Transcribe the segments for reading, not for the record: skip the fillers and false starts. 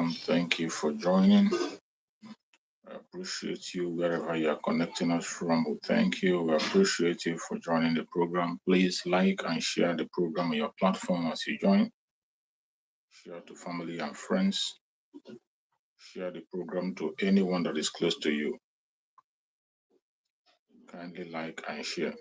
welcome. Thank you for joining. I appreciate you wherever you are connecting us from. Thank you. We appreciate you for joining the program. Please like and share the program on your platform as you join. Share to family and friends. Share the program to anyone that is close to you. Kindly like and share.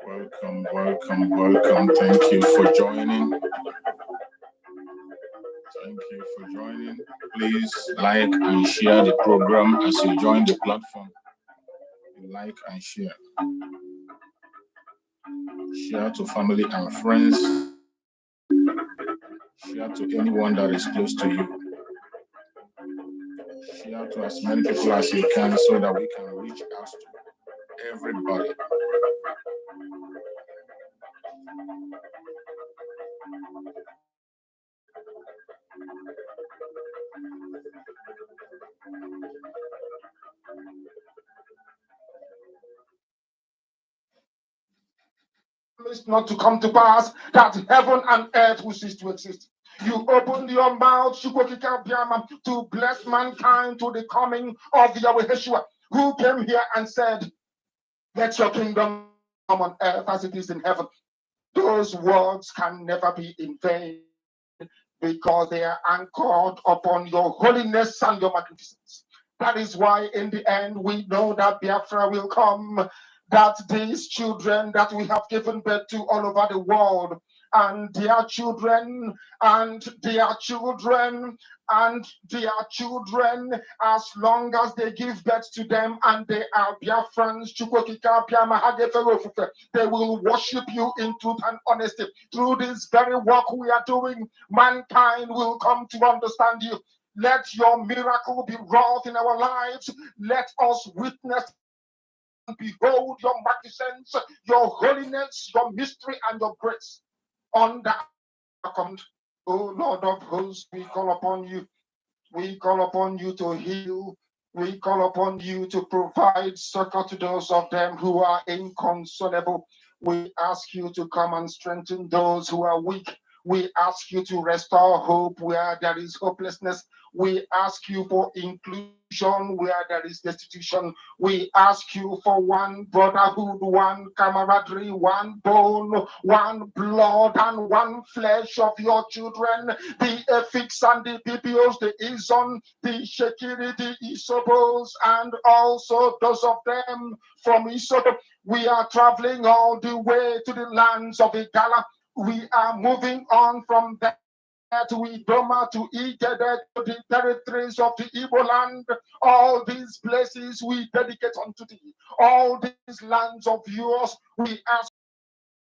Welcome. Thank you for joining. Please like and share the program as you join the platform. Like and share. Share to family and friends. Share to anyone that is close to you. Share to as many people as you can so that we can reach out to everybody. It's not to come to pass that heaven and earth will cease to exist. You opened your mouth to bless mankind to the coming of Yahweh Yeshua, who came here and said, "Let your kingdom come on earth as it is in heaven." Those words can never be in vain because they are anchored upon your holiness and your magnificence. That is why in the end we know that Biafra will come, that these children that we have given birth to all over the world, and their children, and their children, and their children, as long as they give birth to them and they are Biafrans, they will worship you in truth and honesty. Through this very work we are doing, mankind will come to understand you. Let your miracle be wrought in our lives. Let us witness and behold your magnificence, your holiness, your mystery, and your grace. On the account, O Lord of hosts, we call upon you. We call upon you to heal. We call upon you to provide succor to those of them who are inconsolable. We ask you to come and strengthen those who are weak. We ask you to restore hope where there is hopelessness. We ask you for inclusion where there is destitution. We ask you for one brotherhood, one camaraderie, one bone, one blood, and one flesh of your children. The Efiks and the BPOs, the Izon, the Shekiri, the Isobos, and also those of them from Isoto. We are traveling all the way to the lands of Igala. We are moving on from that to Idoma, to Igede, to the territories of the Igbo land. All these places we dedicate unto thee. All these lands of yours, we ask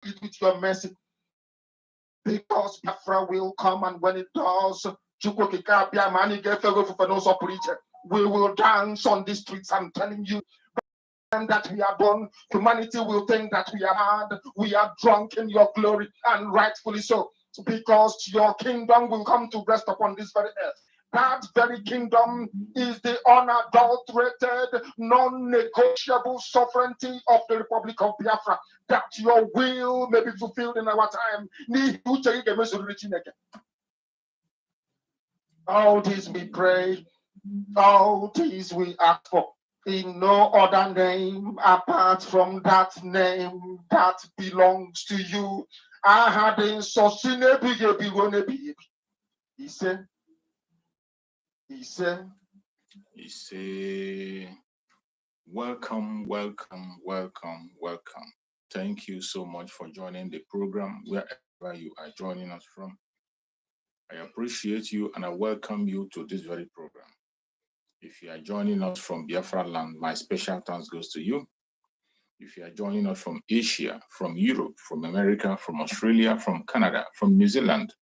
it with your mercy. Because Biafra will come, and when it does, we will dance on the streets. I'm telling you. And that we are born, humanity will think that we are mad, we are drunk in your glory, and rightfully so, because your kingdom will come to rest upon this very earth. That very kingdom is the unadulterated, non-negotiable sovereignty of the Republic of Biafra, that your will may be fulfilled in our time. All this we pray, all this we ask for. in no other name apart from that name that belongs to you. I had in he said, welcome, welcome, welcome, welcome. Thank you so much for joining the program wherever you are joining us from. I appreciate you and I welcome you to this very program. If you are joining us from Biafra land, my special thanks goes to you. If you are joining us from Asia, from Europe, from America, from Australia, from Canada, from New Zealand,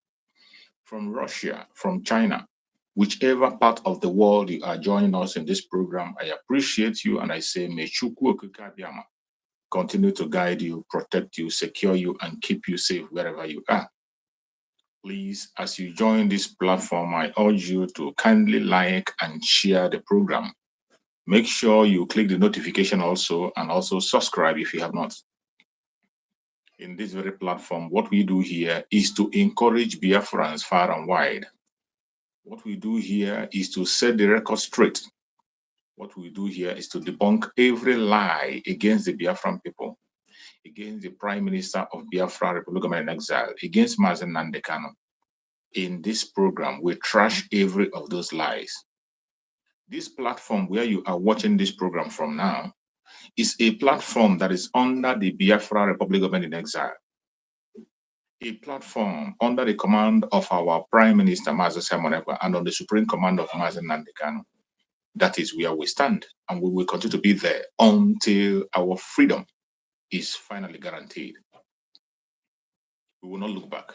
from Russia, from China, whichever part of the world you are joining us in this program, I appreciate you and I say, may Chukwu Okike Abiama continue to guide you, protect you, secure you, and keep you safe wherever you are. Please, as you join this platform, I urge you to kindly like and share the program. Make sure you click the notification also and also subscribe if you have not. In this very platform, what we do here is to encourage Biafrans far and wide. What we do here is to set the record straight. What we do here is to debunk every lie against the Biafran people, against the Prime Minister of Biafra, Republic of in Exile, against Mazi Nnamdi Kanu. In this program, we trash every of those lies. This platform where you are watching this program from now is a platform that is under the Biafra Republic of in Exile. A platform under the command of our Prime Minister, Mazi Nnamdi, and on the supreme command of Mazi Nnamdi Kanu. That is where we stand, and we will continue to be there until our freedom is finally guaranteed. We will not look back.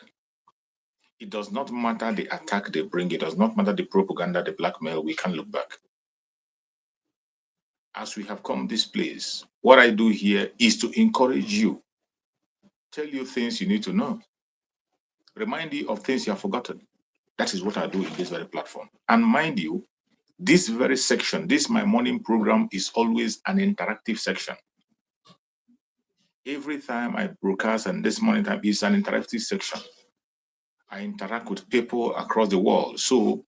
It does not matter the attack they bring, it does not matter the propaganda, the blackmail, we can't look back. As we have come this place, what I do here is to encourage you, tell you things you need to know, remind you of things you have forgotten. That is what I do in this very platform. And mind you, this very section, this my morning program is always an interactive section. Every time I broadcast, and this morning time is an interactive section. I interact with people across the world. So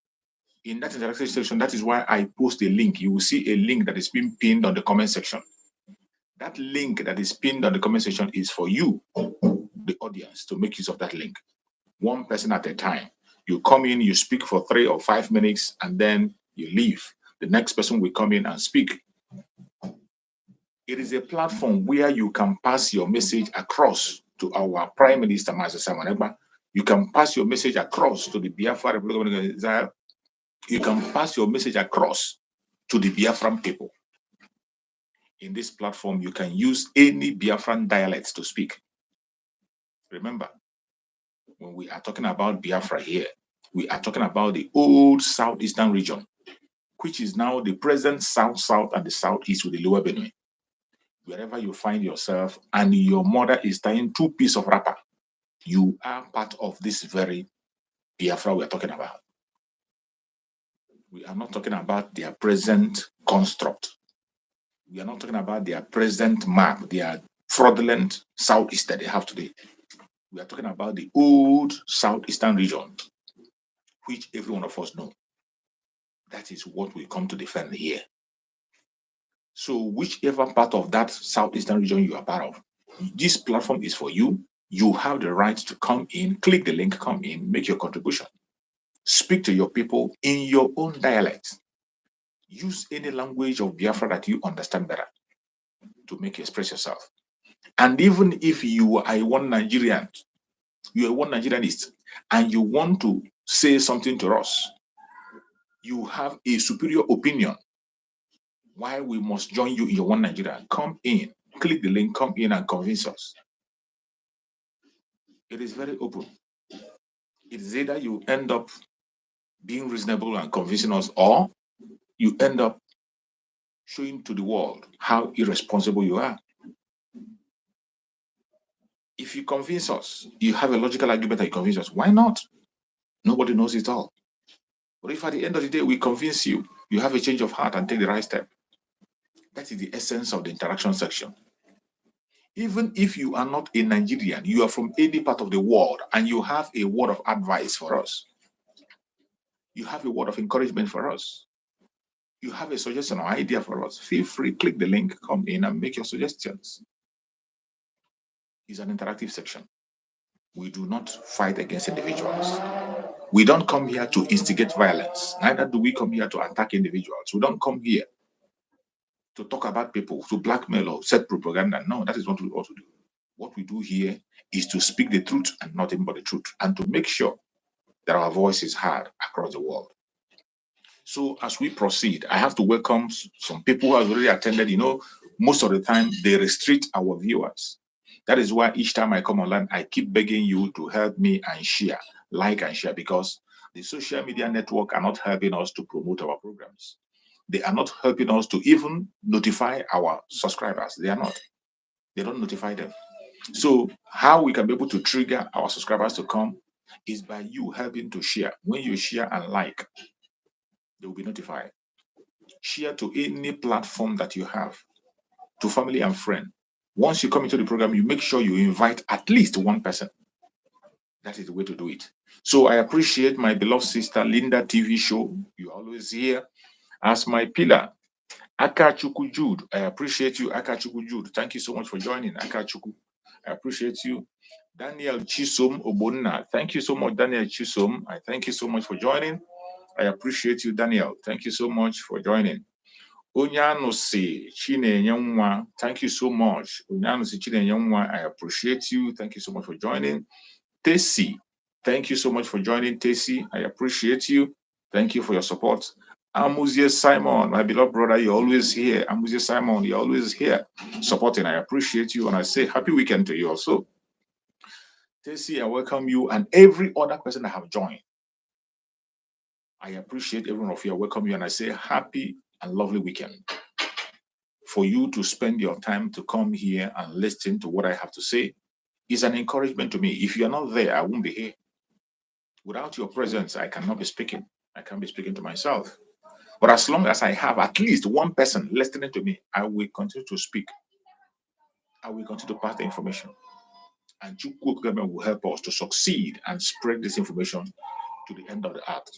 in that interactive section, that is why I post a link. You will see a link that is being pinned on the comment section. That link that is pinned on the comment section is for you, the audience, to make use of that link. One person at a time. You come in, you speak for 3 or 5 minutes, and then you leave. The next person will come in and speak. It is a platform where you can pass your message across to our Prime Minister, Mazi Nnamdi. You can pass your message across to the Biafra Republic of Israel. You can pass your message across to the Biafran people. In this platform, you can use any Biafran dialects to speak. Remember, when we are talking about Biafra here, we are talking about the old southeastern region, which is now the present south-south and the southeast with the lower Benue. Wherever you find yourself and your mother is tying 2 pieces of wrapper, you are part of this very Biafra we are talking about. We are not talking about their present construct. We are not talking about their present map, their fraudulent southeast that they have today. We are talking about the old southeastern region, which every one of us know. That is what we come to defend here. So whichever part of that southeastern region you are part of, this platform is for you. You have the right to come in, click the link, come in, make your contribution. Speak to your people in your own dialect. Use any language of Biafra that you understand better to make you express yourself. And even if you are one Nigerian, you are one Nigerianist, and you want to say something to us, you have a superior opinion why we must join you in your one Nigeria, come in, click the link, come in and convince us. It is very open. It is either you end up being reasonable and convincing us, or you end up showing to the world how irresponsible you are. If you convince us, you have a logical argument that you convince us, why not? Nobody knows it all. But if at the end of the day we convince you, you have a change of heart and take the right step. That is the essence of the interaction section. Even if you are not a Nigerian, you are from any part of the world, and you have a word of advice for us, you have a word of encouragement for us, You have a suggestion or idea for us, feel free, click the link, come in and make your suggestions. It's an interactive section. We do not fight against individuals. We don't come here to instigate violence. Neither do we come here to attack individuals. We don't come here to talk about people, to blackmail or set propaganda. No, that is what we ought to do. What we do here is to speak the truth and nothing but the truth, and to make sure that our voice is heard across the world. So as we proceed, I have to welcome some people who have already attended. Most of the time they restrict our viewers. That is why each time I come online, I keep begging you to help me and share, like and share, because the social media network are not helping us to promote our programs. They are not helping us to even notify our subscribers. They are not. They don't notify them. So how we can be able to trigger our subscribers to come is by you helping to share. When you share and like, they will be notified. Share to any platform that you have, to family and friend. Once you come into the program, you make sure you invite at least one person. That is the way to do it. So I appreciate my beloved sister Linda TV show. You're always here as my pillar. Akachuku Jude, I appreciate you, Akachuku Jude. Thank you so much for joining, Akachuku. I appreciate you. Daniel Chisom Obonna, thank you so much, Daniel Chisom. I thank you so much for joining. I appreciate you, Daniel. Thank you so much for joining. Onyanusi Chinenyanwa, thank you so much. Onyanusi Chinenyanwa, I appreciate you. Thank you so much for joining. Tesi, thank you so much for joining, Tesi. I appreciate you. Thank you for your support. Amuzie Simon, my beloved brother, you're always here. Amuzie Simon, you're always here supporting. I appreciate you and I say happy weekend to you also. Tesi, I welcome you and every other person that have joined. I appreciate every one of you. I welcome you and I say happy and lovely weekend. For you to spend your time to come here and listen to what I have to say is an encouragement to me. If you're not there, I won't be here. Without your presence, I cannot be speaking. I can't be speaking to myself. But as long as I have at least one person listening to me, I will continue to speak. I will continue to pass the information. And Chukwu government will help us to succeed and spread this information to the end of the earth.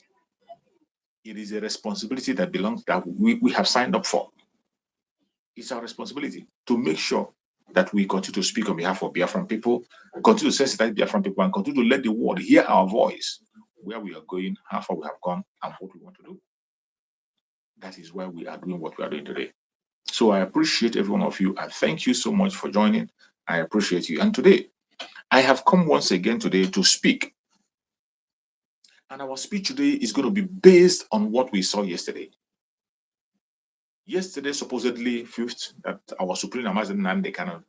It is a responsibility that belongs that we have signed up for. It's our responsibility to make sure that we continue to speak on behalf of Biafran people, continue to sensitize Biafran people, and continue to let the world hear our voice, where we are going, how far we have gone, and what we want to do. That is why we are doing what we are doing today. So I appreciate every one of you, and thank you so much for joining. I appreciate you. And today, I have come once again today to speak. And our speech today is going to be based on what we saw yesterday. Yesterday, supposedly, fifth, that our Supreme Mazi Nnamdi Kanu,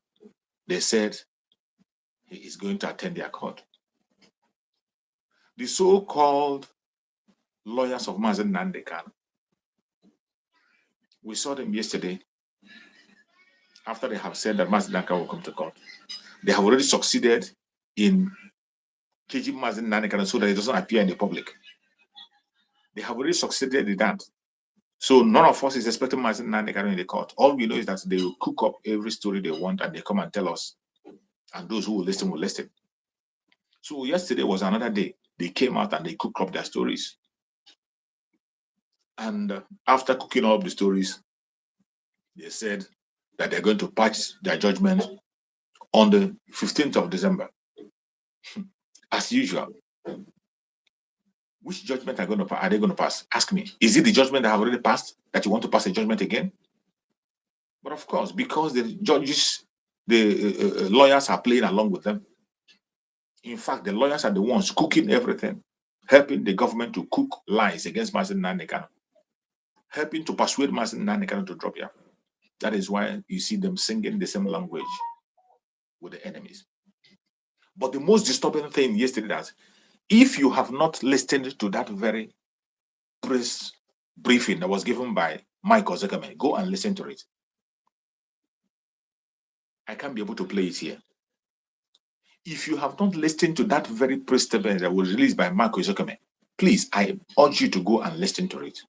they said he is going to attend their court. The so-called lawyers of Mazi Nnamdi Kanu, we saw them yesterday after they have said that Mazi Nnamdi Kanu will come to court. They have already succeeded in caging Mazi Nnamdi Kanu so that it doesn't appear in the public. They have already succeeded in that. So none of us is expecting Mazi Nnamdi Kanu in the court. All we know is that they will cook up every story they want and they come and tell us. And those who will listen will listen. So yesterday was another day. They came out and they cooked up their stories. And after cooking up the stories, they said that they're going to pass their judgment on the 15th of December. As usual. Which judgment are they going to pass? Ask me. Is it the judgment that have already passed that you want to pass a judgment again? But of course, because the judges, the lawyers are playing along with them. In fact, the lawyers are the ones cooking everything, helping the government to cook lies against Mazi Nnamdi Kanu, helping to persuade Mazi Nnamdi Kanu to drop Biafra. That is why you see them singing the same language with the enemies. But the most disturbing thing yesterday is, if you have not listened to that very press briefing that was given by Mike Ozekame, go and listen to it. I can't be able to play it here. If you have not listened to that very press statement that was released by Mike Ozekame, please, I urge you to go and listen to it.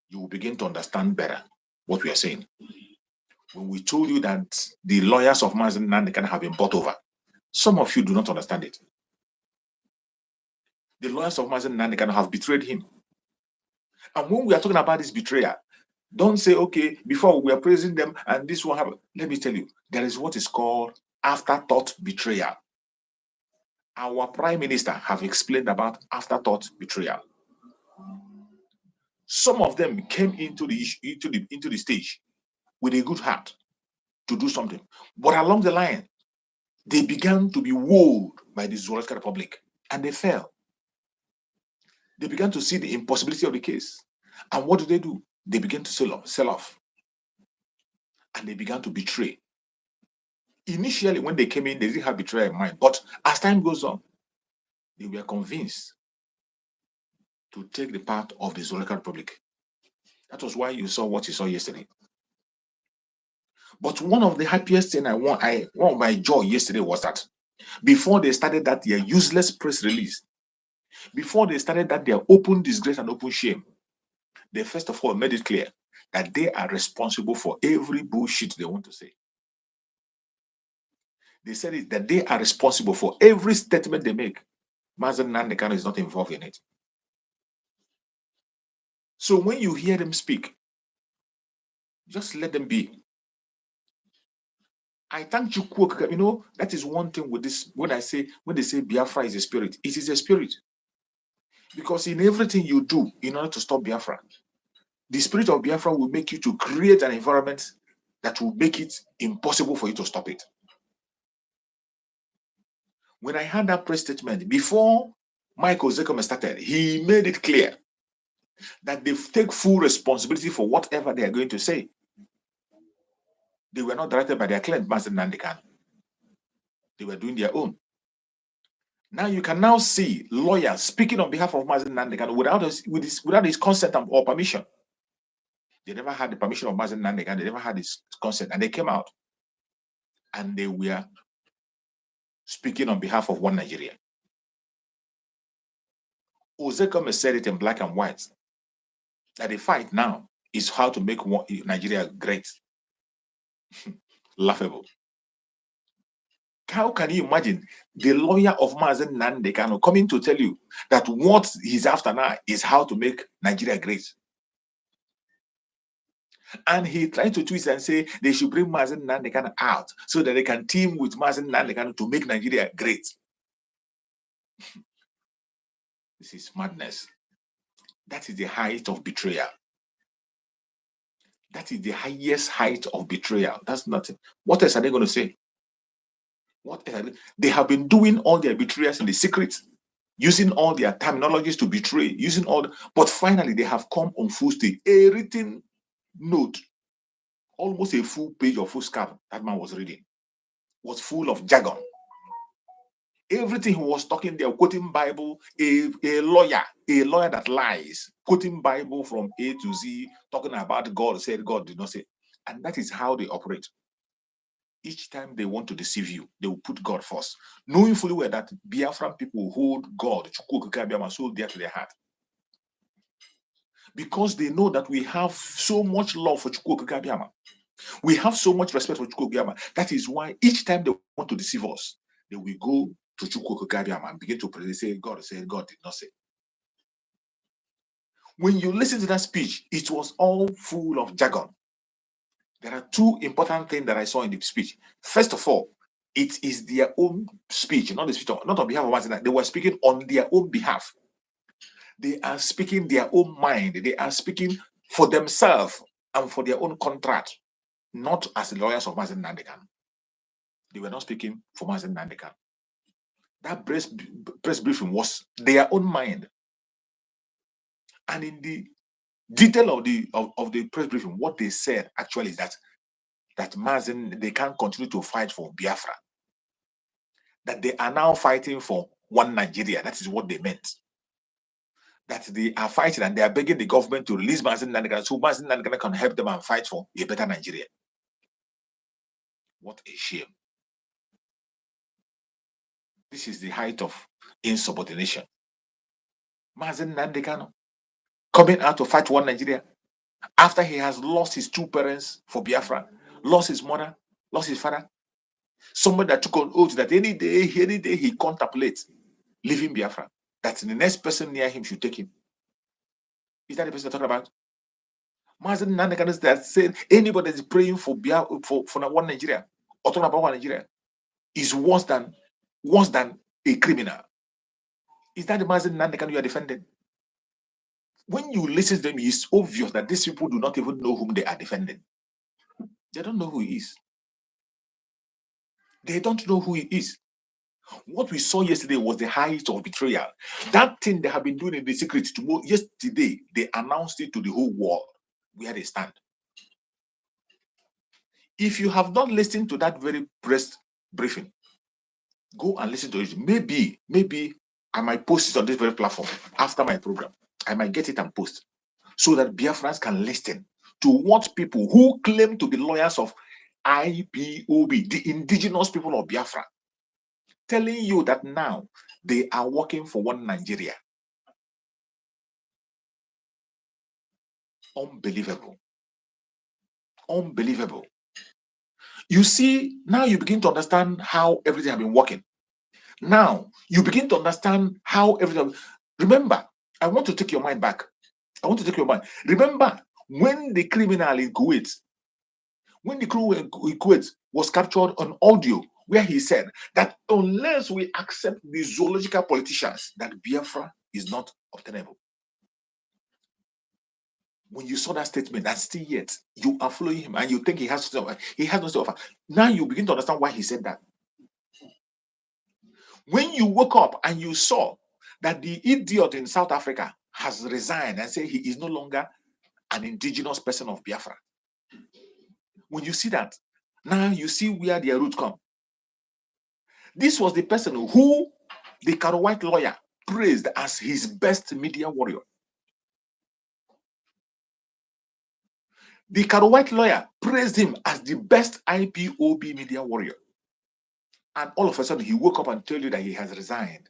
You will begin to understand better what we are saying. When we told you that the lawyers of Mazi Nnamdi Kanu have been bought over, some of you do not understand it. The lawyers of Mazi Nnamdi Kanu have betrayed him. And when we are talking about this betrayal, Don't say, okay, before we were praising them and this will happen. Let me tell you, there is what is called afterthought betrayal. Our prime minister have explained about afterthought betrayal. Some of them came into the stage with a good heart to do something, but along the line, they began to be wooed by the Zoological Republic, and they fell. They began to see the impossibility of the case, and what do? They began to sell off, and they began to betray. Initially, when they came in, they didn't have betrayal in mind, but as time goes on, they were convinced to take the part of the Zoological Republic. That was why you saw what you saw yesterday. But one of the happiest thing one of my joy yesterday was that before they started that their useless press release, before they started that their open disgrace and open shame, they first of all made it clear that they are responsible for every bullshit they want to say. They said it that they are responsible for every statement they make. Mazi Nnamdi Kanu is not involved in it. So when you hear them speak, just let them be. I thank you, you know, that is one thing with this. When they say Biafra is a spirit, it is a spirit. Because in everything you do in order to stop Biafra, the spirit of Biafra will make you to create an environment that will make it impossible for you to stop it. When I had that press statement, before Michael Zekome started, he made it clear that they take full responsibility for whatever they are going to say. They were not directed by their client, Mazi Nnamdi Kanu. They were doing their own. Now you can now see lawyers speaking on behalf of Mazi Nnamdi Kanu without his consent or permission. They never had the permission of Mazi Nnamdi Kanu. They never had his consent, and they came out and they were speaking on behalf of one Nigeria. Ozekome said it in black and white that the fight now is how to make Nigeria great. Laughable. How can you imagine the lawyer of Mazi Nnamdi Kanu coming to tell you that what he's after now is how to make Nigeria great? And he tried to twist and say they should bring Mazi Nnamdi Kanu out so that they can team with Mazi Nnamdi Kanu to make Nigeria great. This is madness. That is the height of betrayal. That is the highest height of betrayal. That's nothing. What else are they going to say? What else? They have been doing all their betrayals in the secret, using all their terminologies to betray, but finally they have come on full stage. A written note, almost a full page or full scarf that man was reading, was full of jargon. Everything he was talking there, quoting Bible, a lawyer that lies, quoting Bible from A to Z, talking about God said, God did not say. And that is how they operate. Each time they want to deceive you, they will put God first, knowing fully well that Biafran people hold God so dear to their heart. Because they know that we have so much love for Chukwuka. We have so much respect for Chukwuka. That is why each time they want to deceive us, they will go to Chukwuka and begin to pray. Say, God said, God did not say. When you listen to that speech, it was all full of jargon. There are two important things that I saw in the speech. First of all, it is their own speech, not the speech, not on behalf of Mazina. They were speaking on their own behalf. They are speaking their own mind. They are speaking for themselves and for their own contract, not as the lawyers of Mazi Nnamdi Kanu. They were not speaking for Mazi Nnamdi Kanu. That press briefing was their own mind. And in the detail of the press briefing, what they said actually is that Mazi, they can't continue to fight for Biafra. That they are now fighting for one Nigeria. That is what they meant. That they are fighting and they are begging the government to release Mazi Nnamdi Kanu so Mazi Nnamdi Kanu can help them and fight for a better Nigeria. What a shame. This is the height of insubordination. Mazi Nnamdi Kanu coming out to fight one Nigeria after he has lost his two parents for Biafra, lost his mother, lost his father. Somebody that took on oath that any day he contemplates leaving Biafra, that the next person near him should take him. Is that the person I'm talking about? Mazi Nnamdi Kanu that said anybody that is praying for one Nigeria or talking about one Nigeria is worse than a criminal. Is that the Mazi Nnamdi Kanu you are defending? When you listen to them, it's obvious that these people do not even know whom they are defending. They don't know who he is. They don't know who he is. What we saw yesterday was the height of betrayal. That thing they have been doing in the secret tomorrow. Yesterday, they announced it to the whole world where they stand. If you have not listened to that very press briefing, go and listen to it. Maybe I might post it on this very platform after my program. I might get it and post so that Biafrans can listen to what people who claim to be lawyers of IPOB, the indigenous people of Biafra, telling you that now they are working for one Nigeria. Unbelievable. Unbelievable. You see, now you begin to understand how everything has been working. Now you begin to understand how everything. Remember, I want to take your mind back. I want to take your mind. Remember when the criminal in Kuwait, when the crew in Kuwait was captured on audio, where he said that unless we accept the zoological politicians, that Biafra is not obtainable. When you saw that statement, and still yet you are following him and you think he has nothing to offer. Now you begin to understand why he said that. When you woke up and you saw that the idiot in South Africa has resigned and said he is no longer an indigenous person of Biafra. When you see that, now you see where their roots come. This was the person who the Karo White lawyer praised as his best media warrior. The Karo White lawyer praised him as the best IPOB media warrior. And all of a sudden, he woke up and told you that he has resigned.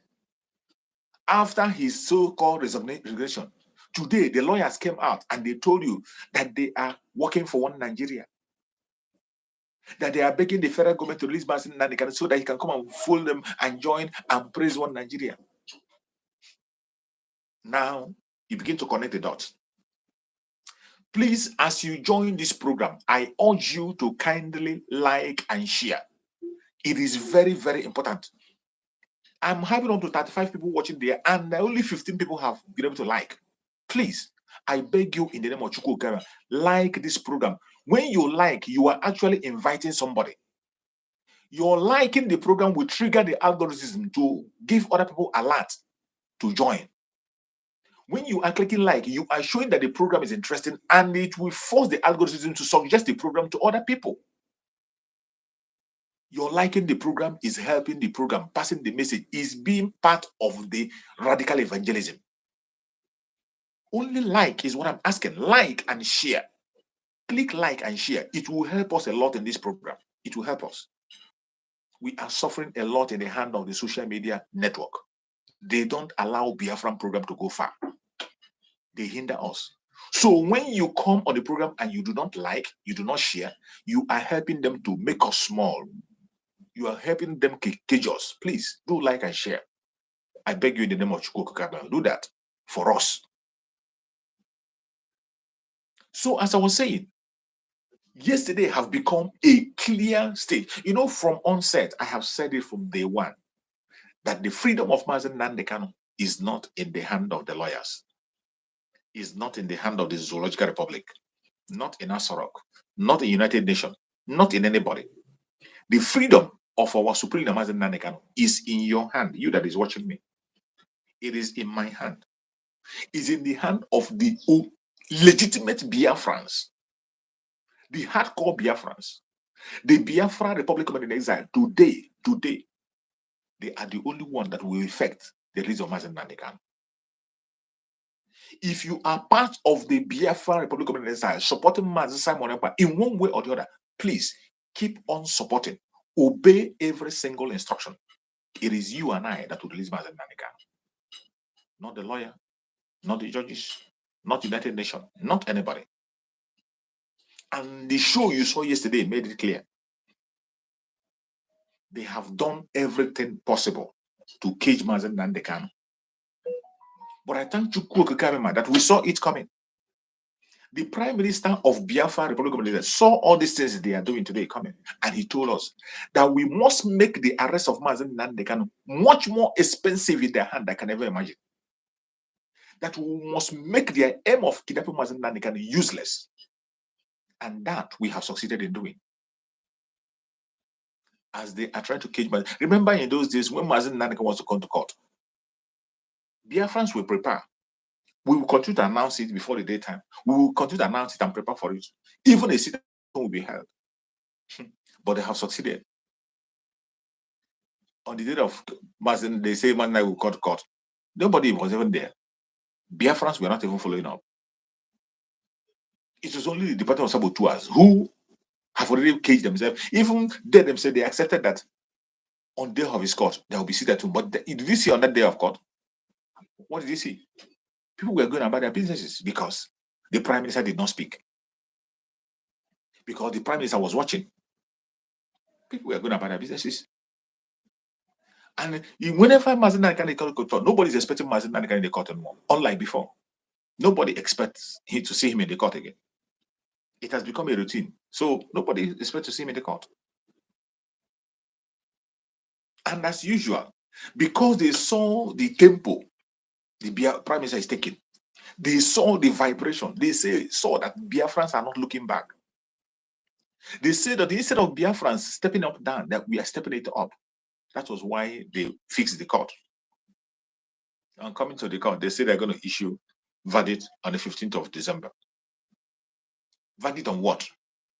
After his so-called resignation, today the lawyers came out and they told you that they are working for one Nigeria. That they are begging the federal government to release Mazi Nnamdi Kanu so that he can come and fool them and join and praise one Nigeria. Now, you begin to connect the dots. Please, as you join this program, I urge you to kindly like and share. It is very, very important. I'm having up to 35 people watching there, and only 15 people have been able to like. Please, I beg you in the name of Chukwu, like this program. When you like, you are actually inviting somebody. Your liking the program will trigger the algorithm to give other people alert to join. When you are clicking like, you are showing that the program is interesting, and it will force the algorithm to suggest the program to other people. Your liking the program is helping the program, passing the message, is being part of the radical evangelism. Only like is what I'm asking. Like and share. Click like and share. It will help us a lot in this program. It will help us. We are suffering a lot in the hand of the social media network. They don't allow Biafran program to go far. They hinder us. So when you come on the program and you do not like, you do not share, you are helping them to make us small. You are helping them cage us. Please do like and share. I beg you in the name of Chukwu, do that for us. So as I was saying, yesterday have become a clear state. You know, from onset, I have said it from day one, that the freedom of Mazi Nnamdi Kanu is not in the hand of the lawyers. Is not in the hand of the Zoological Republic, not in Asorok, not in United Nations, not in anybody. The freedom of our Supreme Mazi Nnamdi Kanu is in your hand, you that is watching me. It is in my hand. It's in the hand of the legitimate Biafrans, the hardcore Biafrans, the Biafra Republic in exile. Today, they are the only one that will effect the release of Mazi Nnamdi Kanu. If you are part of the Biafra Republic in exile, supporting Mazi Simon Ekpa in one way or the other, please keep on supporting. Obey every single instruction. It is you and I that will release Mazi Nnamdi Kanu. Not the lawyer, not the judges, not United Nations, not anybody. And the show you saw yesterday made it clear. They have done everything possible to cage Mazi Nnamdi Kanu. But I thank Chukwu that we saw it coming. The Prime Minister of Biafra Republic of Nigeria saw all these things they are doing today coming, and he told us that we must make the arrest of Mazi Nnamdi Kanu much more expensive in their hand than I can ever imagine. That we must make their aim of kidnapping Mazi Nnamdi Kanu useless, and that we have succeeded in doing. As they are trying to cage Mazi. Remember in those days when Mazi Nnamdi Kanu wants to come to court, Biafrans will prepare. We will continue to announce it before the daytime. We will continue to announce it and prepare for it. Even a sit will be held. But they have succeeded. On the day of Mazi, they say Mazi will go to court. Nobody was even there. Biafrans were not even following up. It was only the Department of Saboteurs who have already caged themselves. Even they themselves, they accepted that on the day of his court, they will be seated too. But did you see on that day of court? What did you see? People were going about their businesses because the Prime Minister did not speak. Because the Prime Minister was watching. People were going about their businesses. And whenever Mazi Nnamdi Kanu comes to court, nobody's expecting Mazi Nnamdi Kanu in the court anymore. Unlike before. Nobody expects him to see him in the court again. It has become a routine. So nobody expects to see him in the court. And as usual, because they saw the tempo the Prime Minister is taking, they saw the vibration. They saw that Biafrans are not looking back. They say that instead of Biafrans stepping up down, that we are stepping it up. That was why they fixed the court. And coming to the court, they say they're going to issue verdict on the 15th of December. Verdict on what?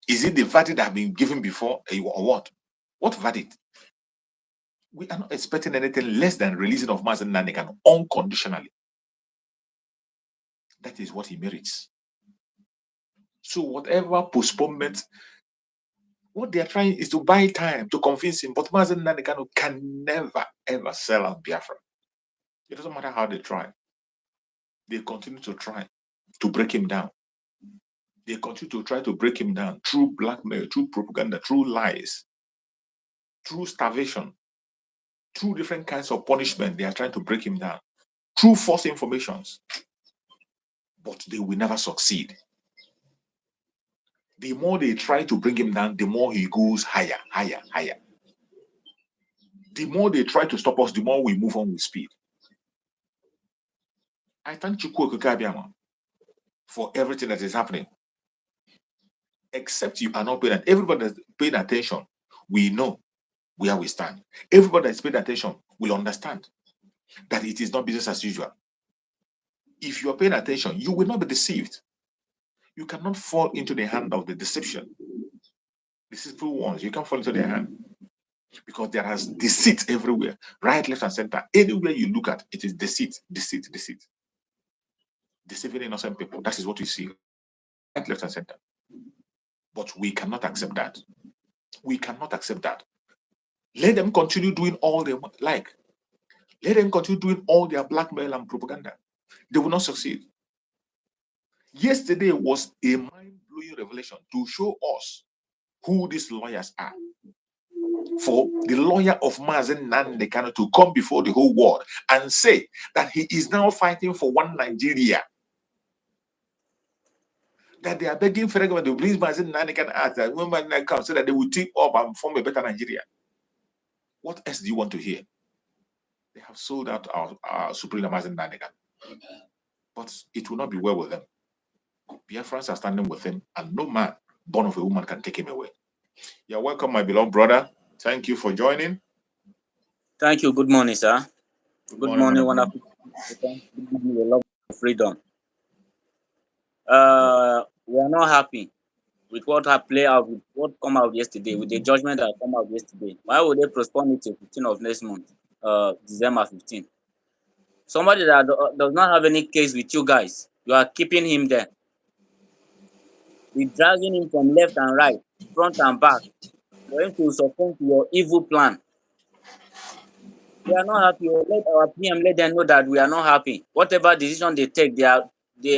Is it the verdict that have been given before or what? What verdict? We are not expecting anything less than releasing of Mazi Nnamdi Kanu unconditionally. That is what he merits. So whatever postponement, what they are trying is to buy time to convince him. But Mazi Nnamdi Kanu can never ever sell out Biafra. It doesn't matter how they try. They continue to try to break him down. They continue to try to break him down through blackmail, through propaganda, through lies, through starvation, through different kinds of punishment. They are trying to break him down through false informations. But they will never succeed. The more they try to bring him down, the more he goes higher, higher, higher. The more they try to stop us, the more we move on with speed. I thank Chukwu Okike Abiama for everything that is happening. Except you are not paying attention. Everybody that's paying attention, we know where we stand. Everybody that's paying attention will understand that it is not business as usual. If you are paying attention, you will not be deceived. You cannot fall into the hand of the deception. Deceitful ones, you can't fall into their hand. Because there is deceit everywhere, right, left, and center. Anywhere you look at, it is deceit, deceit, deceit. Deceiving innocent people. That is what we see, right, left, and center. But we cannot accept that. We cannot accept that. Let them continue doing all they like. Let them continue doing all their blackmail and propaganda. They will not succeed. Yesterday was a mind-blowing revelation to show us who these lawyers are. For the lawyer of Mazi Nnamdi Kanu to come before the whole world and say that he is now fighting for one Nigeria. That they are begging federal government to release Mazi Nnamdi Kanu out, that when Mazi Nnamdi comes so that they will team up and form a better Nigeria. What else do you want to hear? They have sold out our Supreme Mazi Nnamdi Kanu. But it will not be well with them. Biafrans are standing with him, and no man born of a woman can take him away. You're welcome, my beloved brother. Thank you for joining. Thank you. Good morning, sir. Good morning, wonderful. Give me the love of freedom. We are not happy with what have played out, with what come out yesterday, with the judgment that come out yesterday. Why would they postpone it to 15th of next month, December 15th? Somebody that does not have any case with you guys, you are keeping him there. Be dragging him from left and right, front and back, for him to succumb to your evil plan. We are not happy. Let our PM let them know that we are not happy. Whatever decision they take, they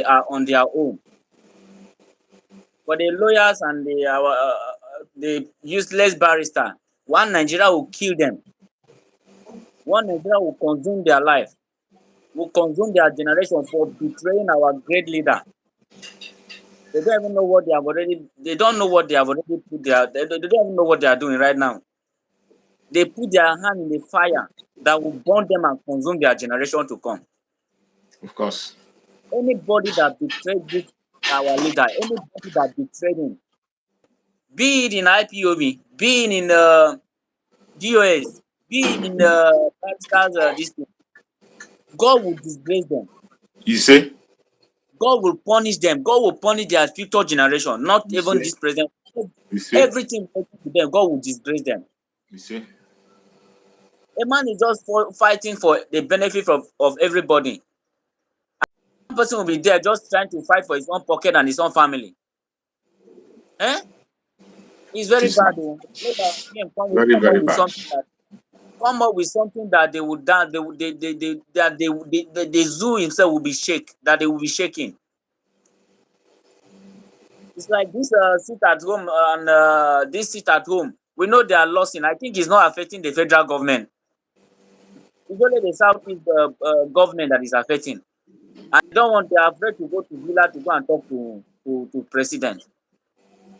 are on their own. For the lawyers and the useless barrister, one Nigeria will kill them. One Nigeria will consume their life, will consume their generation for betraying our great leader. They don't even know what they have already. They don't know what they have already put there. They don't even know what they are doing right now. They put their hand in the fire that will burn them and consume their generation to come. Of course. Anybody that betrayed this our leader, anybody that betrayed him, be it in IPOB, be it in DOS, be it in this thing, God will disgrace them. You say? God will punish them. God will punish their future generation, not You even say? this present. You say? Everything to them, God will disgrace them. You say? A man is just fighting for the benefit of everybody. One person will be there just trying to fight for his own pocket and his own family. Eh? It's very This bad. man. Though. Let that PM Very, come up very with bad. something that they would dance. The zoo himself will be shake. That they will be shaking. It's like this sit at home and this sit at home. We know they are losing. I think it's not affecting the federal government. It's only the southeast government that is affecting. I don't want. They are afraid to go to Villa to go and talk to president.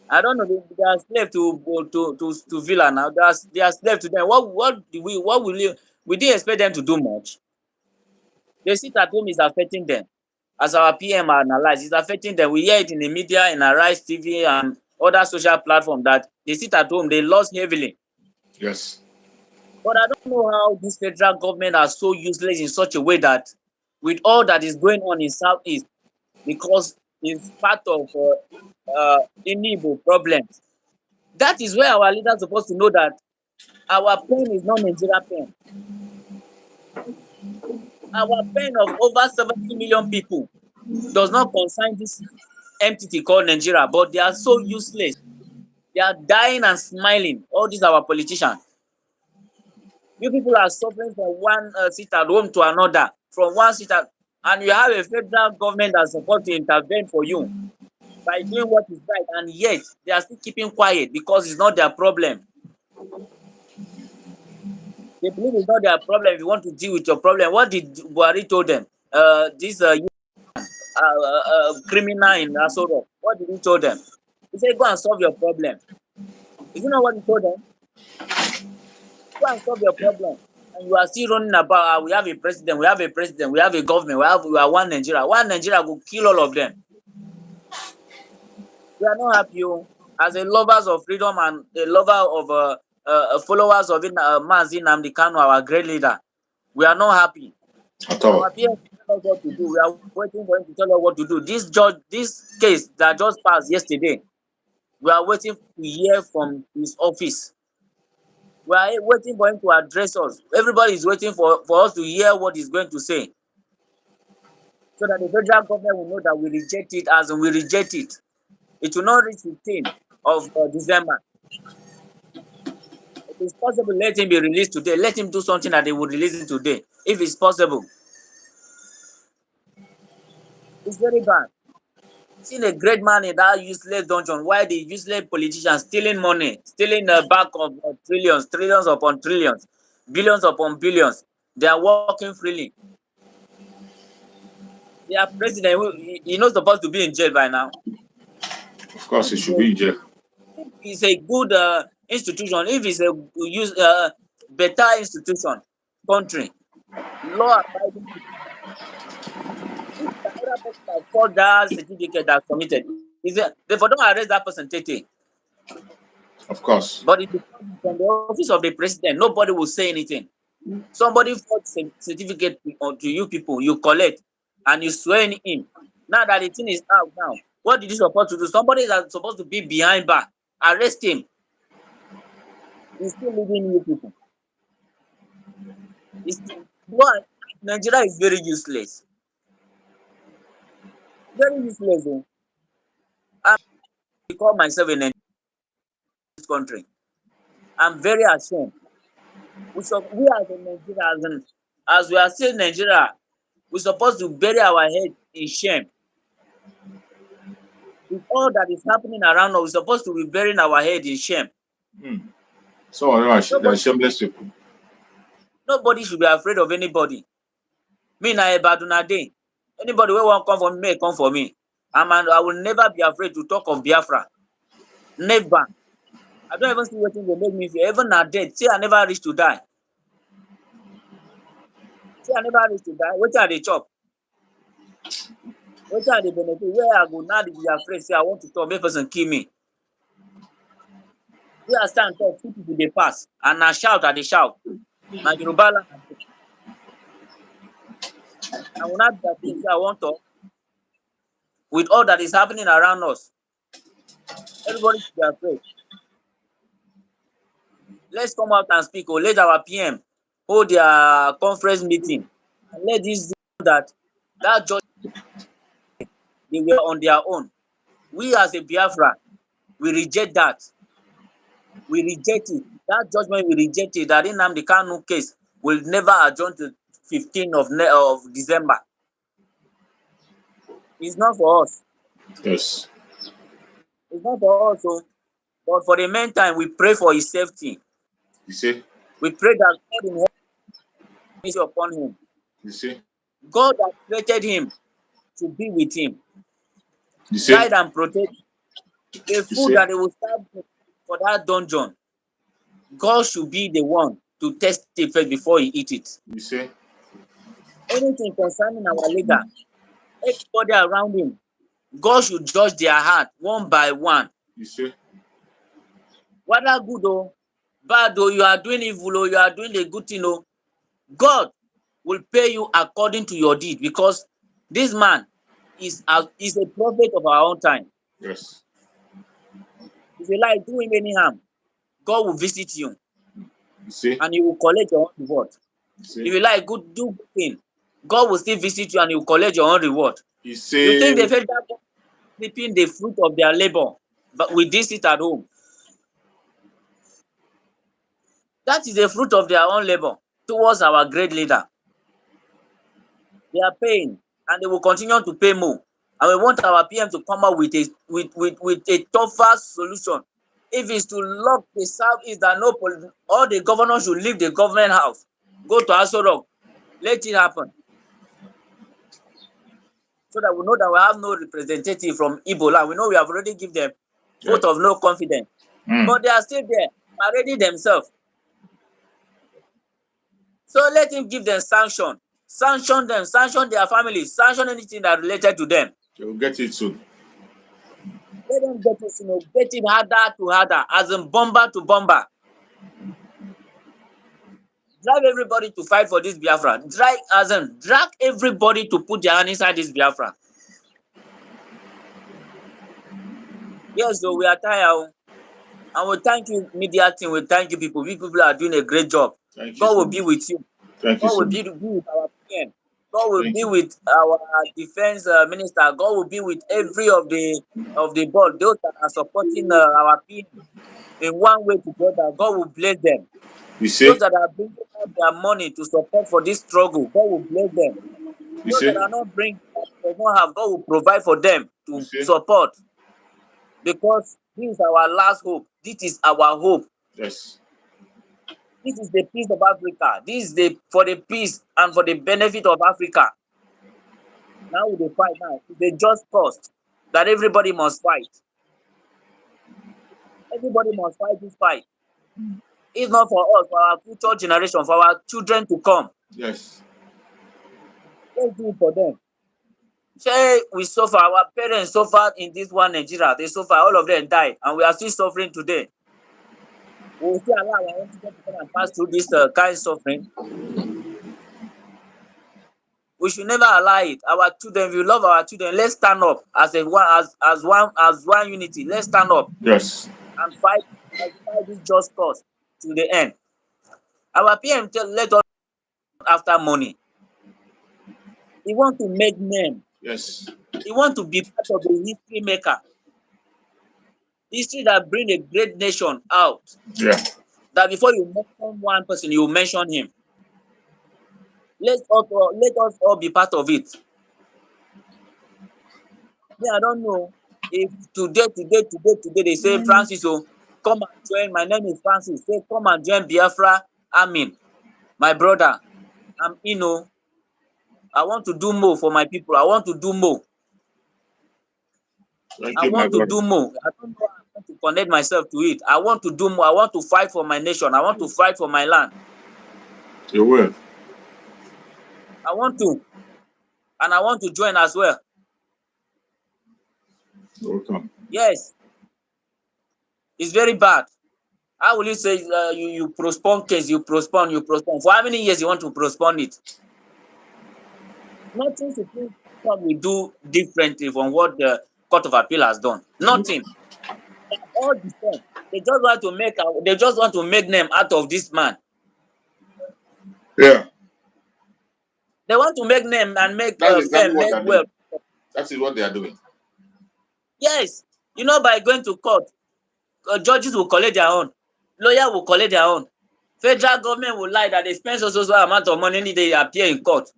I don't know. They are slave to Villa now. They are slave to them. What will you? We didn't expect them to do much. They sit at home is affecting them. As our PM analyze, it's affecting them. We hear it in the media, in Arise TV and other social platforms that they sit at home, they lost heavily. Yes. But I don't know how this federal government are so useless in such a way that with all that is going on in Southeast, because it's part of Igbo problems. That is where our leaders are supposed to know that our pain is not Nigeria pain. Our pain of over 70 million people does not concern this entity called Nigeria, but they are so useless. They are dying and smiling. All these our politicians. You people are suffering from one seat at home to another, from one seat at, and you have a federal government that's supposed to intervene for you by doing what is right, and yet they are still keeping quiet because it's not their problem. They believe it's not their problem. If you want to deal with your problem, what did Buhari told them? This criminal in Asoro. What did he told them? He said, "Go and solve your problem." Is it not what he told them? Go and solve your problem. And you are still running about, we have a president, we have a president, we have a government, we are one Nigeria. One Nigeria will kill all of them. We are not happy. As a lovers of freedom and a lover of followers of Mazi Nnamdi Kanu, our great leader, we are not happy. At all. Our peers tell us what to do. We are waiting for him to tell us what to do. This case that just passed yesterday, we are waiting to hear from his office. We are waiting for him to address us. Everybody is waiting for us to hear what he's going to say. So that the federal government will know that we reject it as we reject it. It will not reach 15th of December. If it's possible, let him be released today. Let him do something that they will release him today. If it's possible. It's very bad. Seeing a great man in that useless dungeon, why the useless politicians stealing money, stealing the back of trillions upon trillions, billions upon billions. They are working freely. Their president, he not supposed to be in jail by now. Of course, it should be in jail. If it's a good institution, if it's a better institution, country, law abiding, if another person that forged that certificate that committed, they for don't arrest that person, Tete. Of course. But if it comes from the office of the president, nobody will say anything. Somebody forged certificate to you people, you collect, and you swear in. Now that the thing is out now, what did you supposed to do? Somebody that's supposed to be behind bar, arrest him. He's still leading you people. Nigeria is very useless. Very useless. I call myself in this country. I'm very ashamed. We as a Nigeria, as we are still Nigeria, we're supposed to bury our head in shame. With all that is happening around us, we're supposed to be burying our head in shame. So they're shameless people. Nobody should be afraid of anybody. Me na Ebaduna day. Anybody wey wan come for me, may come for me. I will never be afraid to talk of Biafra. Never. I don't even see what thing will make me feel. Even at death, say I never reach to die. Say I never reach to die. What are they chop? What are the benefit? Where I go now, be afraid. Say I want to talk. Make person kill me. Where I stand talk, two people they pass, and I shout at the shout. Now Yoruba land. I will not be afraid. Say I want to. With all that is happening around us, everybody should be afraid. Let's come out and speak. Or let our PM hold their conference meeting and let this know that judge they were on their own. We as a Biafra, we reject that. We reject it. That judgment we reject it. That Nnamdi Kanu case will never adjourn to 15th of December. It's not for us. Yes. It's not for us. So, but for the meantime, we pray for his safety. You see? We pray that God in heaven is upon him. You see? God has created him to be with him. You see? Guide and protect. The You food see? that they will serve for that dungeon, God should be the one to test it first before he eat it. You see? Anything concerning our leader, everybody around him, God should judge their heart one by one. You see? Whether good or bad or you are doing evil or you are doing a good thing, or God will pay you according to your deed, because this man is a prophet of our own time. Yes. If you like do him any harm, God will visit you. You see? And you will collect your own reward. You see? If you like do good thing, God will still visit you and you will collect your own reward. You You think the see? federal government is reaping the fruit of their labor, but we did sit at home. That is the fruit of their own labor towards our great leader. They are paying and they will continue to pay more. And we want our PM to come up with a tougher solution. If it's to lock the Southeast, that no all the governors should leave the government house, go to Aso Rock, let it happen. So that we know that we have no representative from Ebola. We know we have already given them vote of no confidence. But they are still there, already themselves. So let him give them sanction. Sanction them, sanction their families, sanction anything that related to them. They will get it soon. Let them get it, get it harder to harder, as in bomber to bomber. Drive everybody to fight for this Biafra. Drag everybody to put their hand inside this Biafra. Yes, so we are tired. And we thank you, media team. We thank you, people. We people are doing a great job. Thank you. God So will much. be with you. Thank you. God So will much. be with our PM. God will Thank be you. with our defense minister. God will be with every of the board. Those that are supporting our PM in one way to the other. God will bless them. You see? Those that are bringing out their money to support for this struggle, God will bless them. You Those see? that are not bringing, that don't have, God will provide for them You to see? support. Because this is our last hope. This is our hope. Yes. This is the peace of Africa. This is for the peace and for the benefit of Africa. Now we fight now. It's a just cause that everybody must fight. Everybody must fight this fight. If not for us, for our future generation, for our children to come. Yes. Let's do it for them. Say we suffer, our parents suffered in this one Nigeria. They suffer, all of them died, and we are still suffering today. We will still allow our own children to come and pass through this kind of suffering. We should never allow it. Our children, if we love our children, let's stand up as one unity. Let's stand up. Yes. And fight this just cause to the end. Our PM let us after money. He want to make name. Yes. He want to be part of the history maker. History that bring a great nation out. Yeah. That before you mention one person, you mention him. Let us all be part of it. Yeah, I don't know if today they say Francis, come and join. My name is Francis. Say come and join Biafra Army. My brother, I want to do more for my people. I want to do more. Thank I you, my want to brother. do more. I don't know how I want to connect myself to it. I want to do more. I want to fight for my nation. I want to fight for my land. You will. I want to, and I want to join as well. Welcome. Yes, it's very bad. How will you say you postpone case, you postpone? For how many years you want to postpone it? Nothing Supreme Court will do differently from what the Court of Appeal has done. Nothing. All the same. They just want to make name out of this man. Yeah. They want to make name and make That's exactly fame, what make they're wealth. doing. That is what they are doing. Yes, by going to court, judges will collect their own, lawyer will collect their own, federal government will lie that they spend so amount of money any day they appear in court.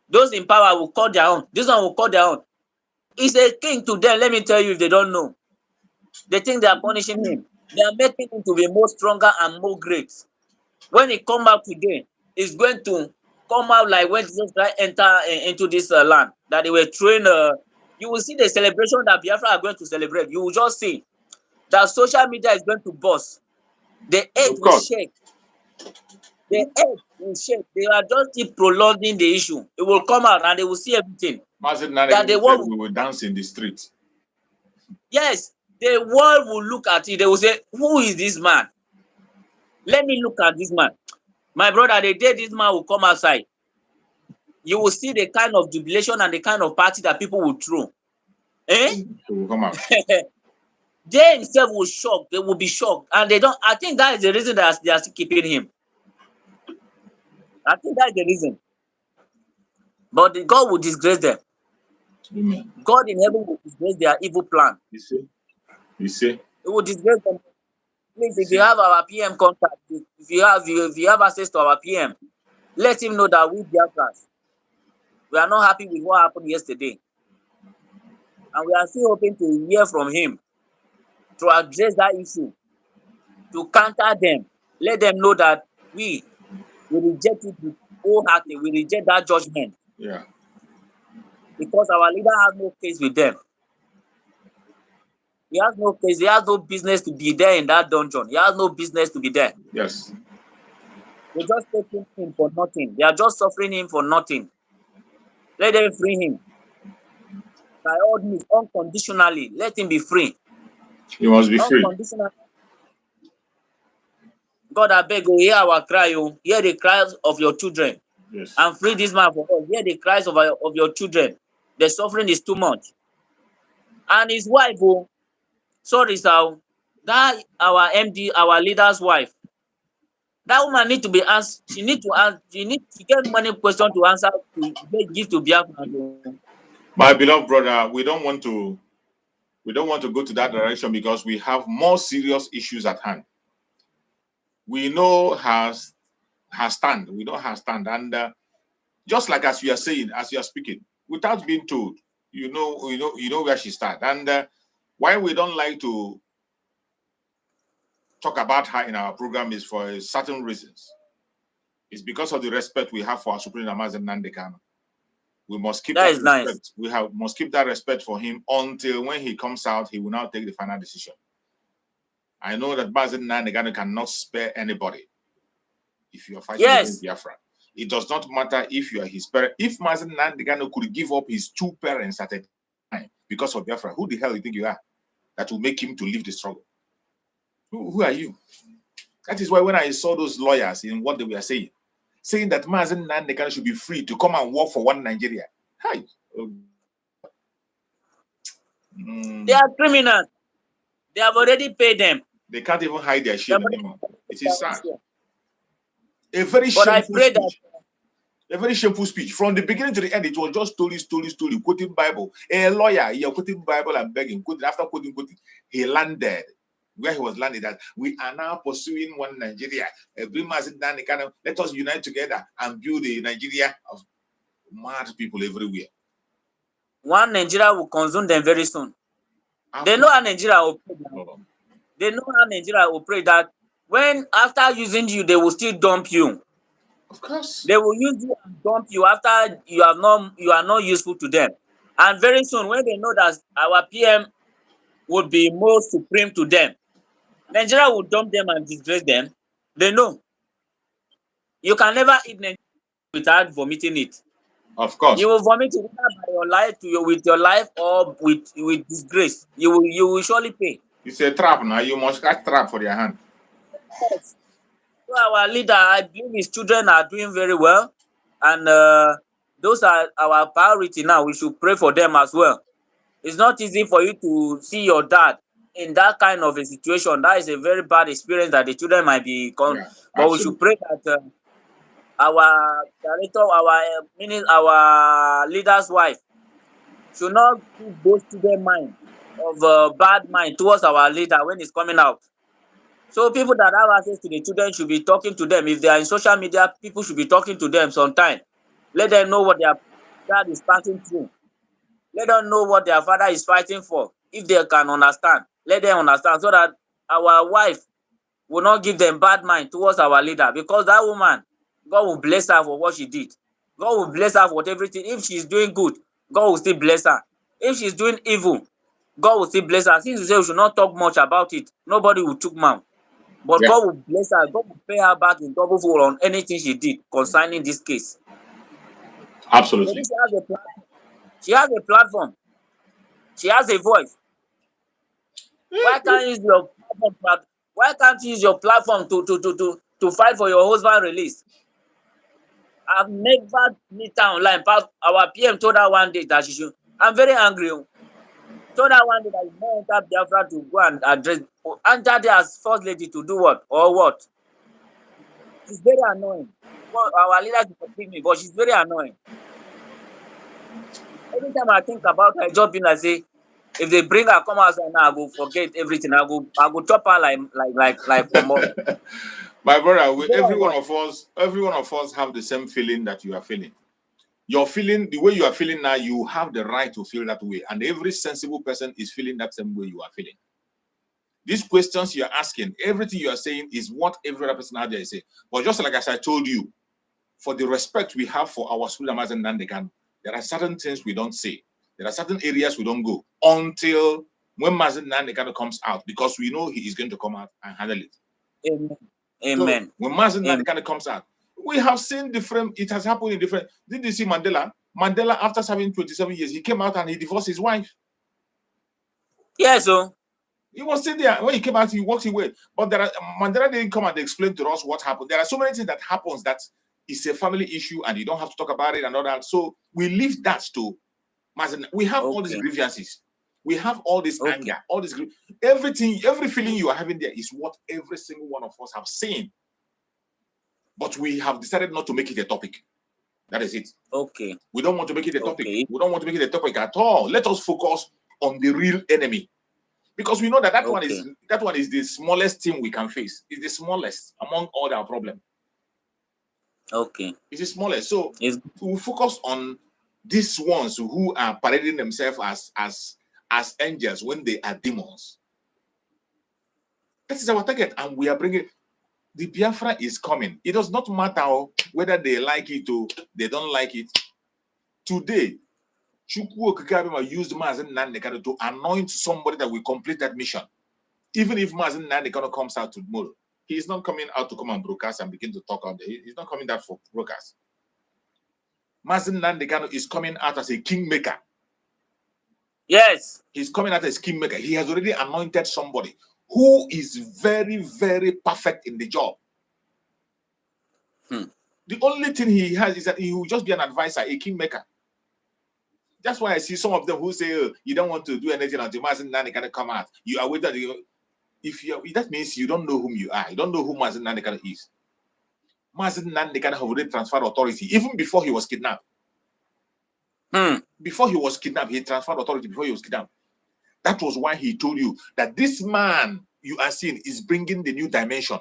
Those in power will cut their own. This one will cut their own. He's a king to them. Let me tell you, if they don't know, they think they are punishing him. They are making him to be more stronger and more great. When he come out today, he's going to come out like when Jesus Christ enter into this land that they were throwing. You will see the celebration that Biafra are going to celebrate. You will just see that social media is going to burst. The earth Of will course. shake. The earth will shake. They are just keep prolonging the issue. It will come out and they will see everything. Mazi That Nnamdi the said world, we will dance in the street. yes, the world will look at it. They will say, "Who is this man? Let me look at this man." My brother, the day this man will come outside, you will see the kind of jubilation and the kind of party that people will throw. They will come out. They himself will shock. They will be shocked, and they don't. I think that is the reason that they are still keeping him. I think that is the reason. But God will disgrace them. Amen. God in heaven will disgrace their evil plan. You see? You see? It will disgrace them. Please, if See? you have our PM contact, if you have access to our PM, let him know that we Biafrans, we are not happy with what happened yesterday, and we are still hoping to hear from him to address that issue, to counter them. Let them know that we reject it with wholeheartedly. We reject that judgment Yeah. because our leader has no case with them. He has no case. He has no business to be there in that dungeon. He has no business to be there. Yes. They just taking him for nothing. They are just suffering him for nothing. Let them free him. By all means, unconditionally, let him be free. You must be free. Unconditionally. God, I beg you, hear our cry. Hear the cries of your children. Yes. And free this man for us. Hear the cries of your children. The suffering is too much. And his wife, sorry, sir, that our MD, our leader's wife, that woman need to be asked. She need to ask. She get many questions to answer to give to Biafra. My beloved brother, we don't want to go to that direction because we have more serious issues at hand. We know her stand. We know her stand, and just like as you are saying, as you are speaking, without being told, you know where she stands, and why we don't like to talk about her in our program is for certain reasons. It's because of the respect we have for our Supreme Mazi Nnamdi Kanu. We must keep That that is respect. nice. Must keep that respect for him until when he comes out, he will now take the final decision. I know that Mazi Nnamdi Kanu cannot spare anybody if you are fighting against Yes. Biafra. It does not matter if you are his parent. If Mazi Nnamdi Kanu could give up his two parents at a time because of Biafra, who the hell do you think you are that will make him to leave the struggle? Who are you? That is why when I saw those lawyers in what they were saying that Mazi Nnamdi Kanu should be free to come and work for one Nigeria. Hi. They are criminals. They have already paid them. They can't even hide their shame anymore. It is sad. A very But I shameful pray speech. A very shameful speech. From the beginning to the end, it was just story, quoting Bible. A lawyer, you're quoting Bible and begging, quoting, after quoting, he landed where he was landed that we are now pursuing one Nigeria. Let us unite together and build a Nigeria of mad people everywhere. One Nigeria will consume them very soon. They know how Nigeria operate. They know how Nigeria operate, that when after using you, they will still dump you. Of course. They will use you and dump you after you are not useful to them. And very soon, when they know that our PM would be most supreme to them. Nigeria will dump them and disgrace them. They know. You can never eat Nigeria without vomiting it. Of course. You will vomit it either by your life with your life or with disgrace. You will surely pay. It's a trap now. You must catch trap for your hand. Yes. So our leader, I believe his children are doing very well, and those are our priority now. We should pray for them as well. It's not easy for you to see your dad in that kind of a situation. That is a very bad experience that the children might be Yeah, but we should pray that our director, our leader's wife should not give those children mind of bad mind towards our leader when he's coming out. So people that have access to the children should be talking to them. If they are in social media, people should be talking to them sometime. Let them know what their dad is passing through. Let them know what their father is fighting for. If they can understand, let them understand so that our wife will not give them bad mind towards our leader, because that woman, God will bless her for what she did. God will bless her for everything. If she's doing good, God will still bless her. If she's doing evil, God will still bless her. Since you say we should not talk much about it, nobody will took mouth. But Yeah. God will bless her. God will pay her back in double fold on anything she did concerning this case. Absolutely. So she has a platform. She has a platform. She has a voice. Why can't you use your platform? Why can't you use your platform to fight for your husband release? I've never met her online. Our PM told her one day that she should. I'm very angry. Told her one day that you don't enter Biafra to go and address. Enter there as first lady to do what or what? She's very annoying. Well, our leader should forgive me, but she's very annoying. Every time I think about her, I just been like say, if they bring her come outside now, I go forget everything. I go chop her like more. My brother, every one of us have the same feeling that you are feeling. You're feeling the way you are feeling now, you have the right to feel that way. And every sensible person is feeling that same way you are feeling. These questions you're asking, everything you are saying is what every other person out there is saying. But just like as I told you, for the respect we have for our school Mazi Nnamdi Kanu, there are certain things we don't say. There are certain areas we don't go until when Mazi Nnamdi Kanu comes out, because we know he is going to come out and handle it. Amen. Amen. So when Mazi Nnamdi Kanu comes out, we have seen different, it has happened in different. Did you see Mandela? Mandela, after serving 27 years, he came out and he divorced his wife. Yeah, so he was still there. When he came out, he walked away. But Mandela didn't come and explain to us what happened. There are so many things that happens that it's a family issue and you don't have to talk about it and all that. So we leave that to Mazi. We have all these grievances. We have all this anger, all this everything, every feeling you are having there is what every single one of us have seen. But we have decided not to make it a topic. That is it. Okay. We don't want to make it a topic. We don't want to make it a topic at all. Let us focus on the real enemy. Because we know that that one is the smallest thing we can face. It's the smallest among all our problems. Okay. It's the smallest. So we focus on these ones who are parading themselves as angels when they are demons. That is our target, and we are bringing. The Biafra is coming. It does not matter whether they like it or they don't like it. Today, Chukwu Okike used Mazi Nnamdi Kanu to anoint somebody that will complete that mission. Even if Mazi Nnamdi Kanu comes out tomorrow, he is not coming out to come and broadcast and begin to talk out there. He's not coming out for broadcast. Mazi Nnamdi Kanu is coming out as a kingmaker. Yes. He's coming out as a kingmaker. He has already anointed somebody who is very, very perfect in the job. The only thing he has is that he will just be an advisor, a kingmaker. That's why I see some of them who say, oh, you don't want to do anything until Mazi Nnamdi Kanu come out. You are waiting. If you, that means you don't know whom you are. You don't know who Mazi Nnamdi Kanu is. Mazi Nnamdi Kanu have already transferred authority even before he was kidnapped. Before he was kidnapped, he transferred authority before he was kidnapped. That was why he told you that this man you are seeing is bringing the new dimension.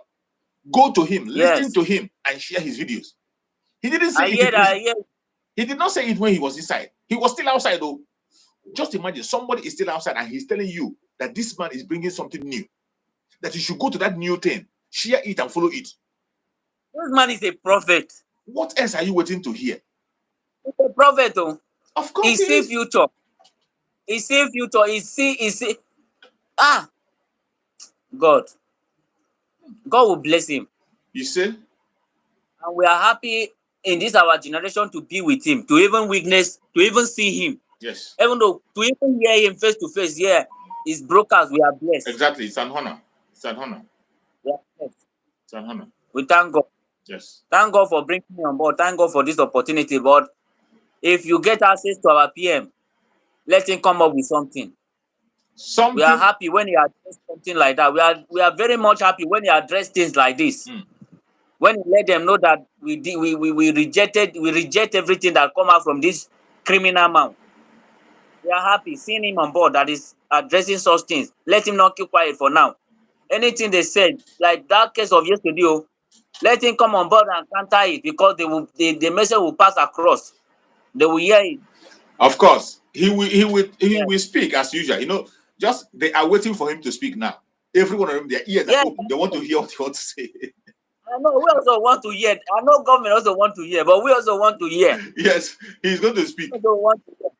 Go to him, listen to him, and share his videos. He didn't say it. He did not say it when he was inside. He was still outside though. Just imagine somebody is still outside and he's telling you that this man is bringing something new. That you should go to that new thing, share it and follow it. This man is a prophet. What else are you waiting to hear? He's a prophet, oh. Of course he see future. He see future. He see. Ah, God will bless him. You see? And we are happy in this our generation to be with him, to even witness, to even see him. Yes. Even though to even hear him face to face, yeah, his brokers, we are blessed. Exactly. It's an honor. It's an honor. We are blessed. It's an honor. We thank God. Yes. Thank God for bringing me on board. Thank God for this opportunity. But if you get access to our PM, let him come up with something. We are happy when he address something like that. We are very much happy when he address things like this. When he let them know that we reject everything that come out from this criminal man. We are happy seeing him on board that is addressing such things. Let him not keep quiet for now. Anything they said, like that case of yesterday, let him come on board and counter it because the message will pass across. They will hear it. Of course, he will speak as usual. You know, just they are waiting for him to speak now. Every one of them, their ears are open. They want to hear what he wants to say. I know we also want to hear. I know government also want to hear, but we also want to hear. Yes, he's going to speak. We don't want to hear.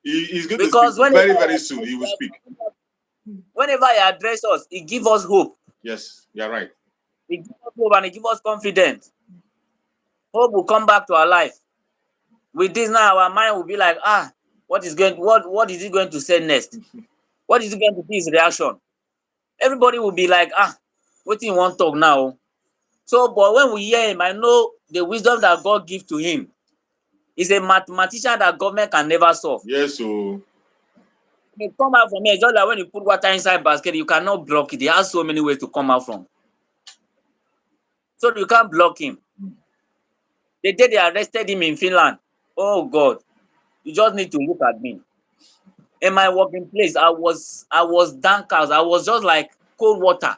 He's going Because to speak very, very soon. He will speak. Whenever he addresses us, he gives us hope. Yes, you're right. He gives us hope and he gives us confidence. Hope will come back to our life. With this now, our mind will be like, what is he going to say next? What is he going to be his reaction? Everybody will be like, what do you want to talk now? So, but when we hear him, I know the wisdom that God gives to him. He's a mathematician that government can never solve. Yes, so They come out from here, just like when you put water inside basket, you cannot block it. He has so many ways to come out from. So you can't block him. The day they arrested him in Finland, oh God, you just need to look at me. In my working place, I was downcast. I was just like cold water.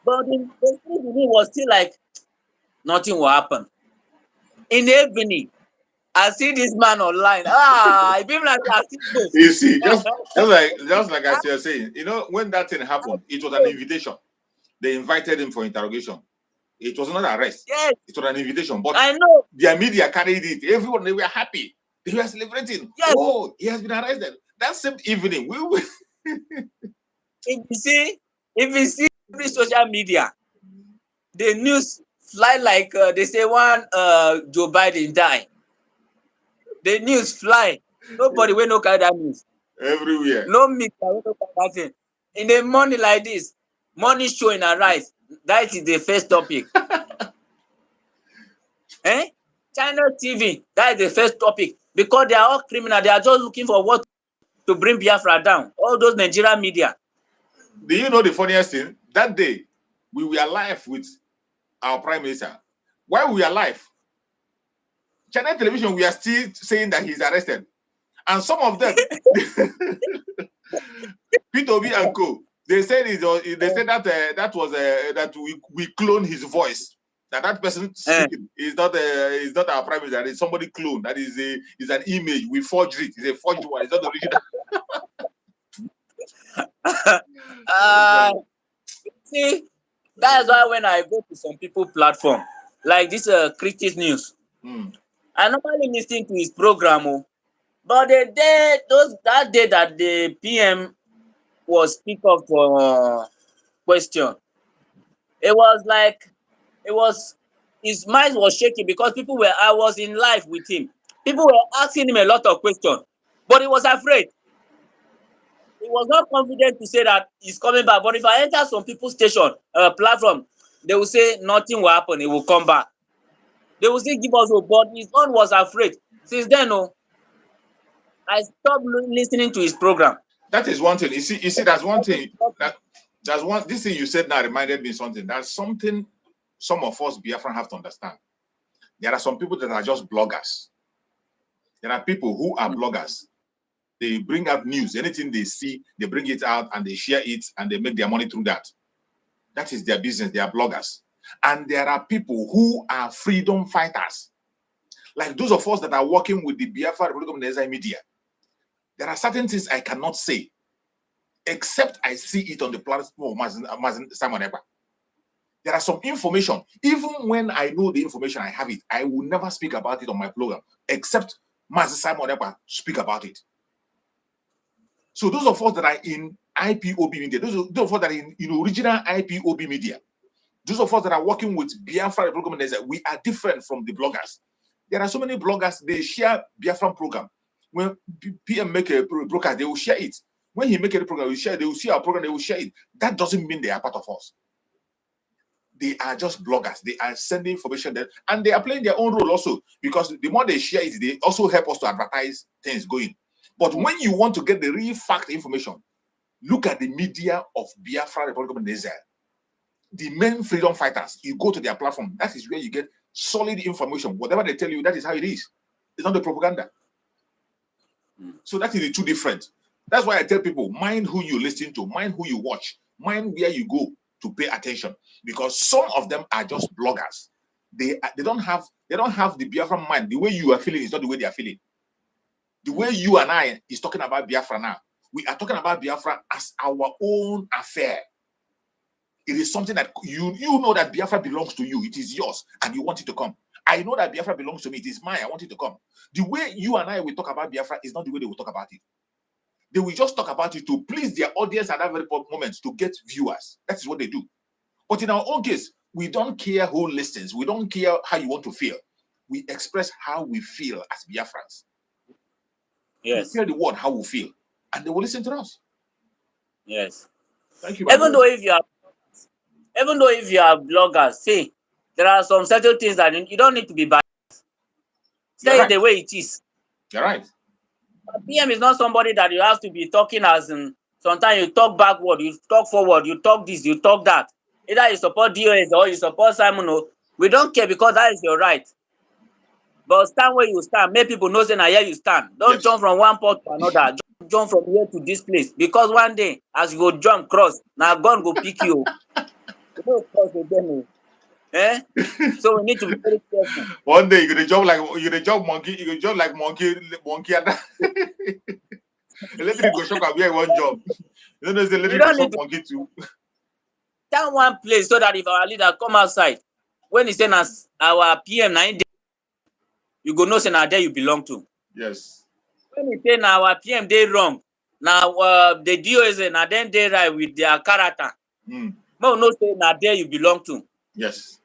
But the spirit in me was still like, nothing will happen. In the evening, I see this man online. I feel like I see this. you see, just like as you're saying, you know, when that thing happened, it was an invitation. They invited him for interrogation. It was not arrest. Yes. It was an invitation. But I know. Their media carried it. Everyone, they were happy. They were celebrating. Yes. Oh, he has been arrested. That same evening, we will. If you see every social media, the news fly like they say one Joe Biden die. The news fly. Nobody will not carry that news. Everywhere. No media will not carry that thing. In the morning like this, morning show in Arise, that is the first topic. China TV, that is the first topic. Because they are all criminal. They are just looking for what to bring Biafra down. All those Nigerian media. Do you know the funniest thing? That day, we were live with our prime minister. While we were live, China television, we are still saying that he's arrested. And some of them, P2B and Co, they said that was that we cloned his voice. That person speaking is not our prime minister. It's somebody cloned. That is an image. We forged it. It's a forged one. It's not the original. See, that's why when I go to some people platform like this Critics News, I normally listen to his program. But that day that the PM was speak up for question, it was like his mind was shaking because I was in live with him. People were asking him a lot of questions, but he was afraid. He was not confident to say that he's coming back. But if I enter some people's station platform, they will say nothing will happen. He will come back. They will still give us hope. But his own was afraid. Since then, I stopped listening to his program. That is one thing. You see, that's one thing. This thing you said now reminded me something. That's something some of us Biafran have to understand. There are some people that are just bloggers. There are people who are bloggers. They bring out news. Anything they see, they bring it out and they share it and they make their money through that. That is their business. They are bloggers. And there are people who are freedom fighters. Like those of us that are working with the Biafra Republic media. There are certain things I cannot say, except I see it on the platform of Simon Ekpa. There are some information, even when I know the information, I have it, I will never speak about it on my program, except Mazi Simon Ekpa speak about it. So those of us that are in IPOB media, those of us that are in original IPOB media, those of us that are working with Biafra program, we are different from the bloggers. There are so many bloggers, they share Biafra program. When PM make a broadcast, they will share it. When he make a program, they will see our program, they will share it. That doesn't mean they are part of us. They are just bloggers. They are sending information there, and they are playing their own role also, because the more they share it, they also help us to advertise things going. But when you want to get the real fact information, look at the media of Biafra Republic of Israel. The main freedom fighters, you go to their platform. That is where you get solid information. Whatever they tell you, that is how it is. It's not the propaganda. So that is the two different. That's why I tell people, mind who you listen to, mind who you watch, mind where you go to pay attention. Because some of them are just bloggers. They don't have the Biafra mind. The way you are feeling is not the way they are feeling. The way you and I is talking about Biafra now. We are talking about Biafra as our own affair. It is something that you know that Biafra belongs to you. It is yours, and you want it to come. I know that Biafra belongs to me. It is mine. I want it to come. The way you and I will talk about Biafra is not the way they will talk about it. They will just talk about it to please their audience at that very moment, to get viewers. That is what they do. But in our own case, we don't care who listens. We don't care how you want to feel. We express how we feel as Biafrans. Yes. We tell the world how we feel, and they will listen to us. Yes. Thank you. Even though if you are bloggers, see, there are some certain things that you don't need to be biased. Say it the way it is. You're right. But PM is not somebody that you have to be talking as in. Sometimes you talk backward, you talk forward, you talk this, you talk that. Either you support DOS or you support Simon. We don't care, because that is your right. But stand where you stand. Make people know say na here you stand. Don't jump from one port to another. Jump from here to this place. Because one day, as you go jump cross, now gun go pick you. You don't cross again. Eh? So we need to be very careful. One day you're gonna jump like monkey. You gonna jump like monkey. Electric go shock up here one jump. You know, the electric go shock monkey too. Stand one place so that if our leader come outside, when he say our PM na you go know say na there you belong to. Yes. When he say na our PM they wrong, now the DOS na then they right with their character. But we know say na there you belong to. Yes.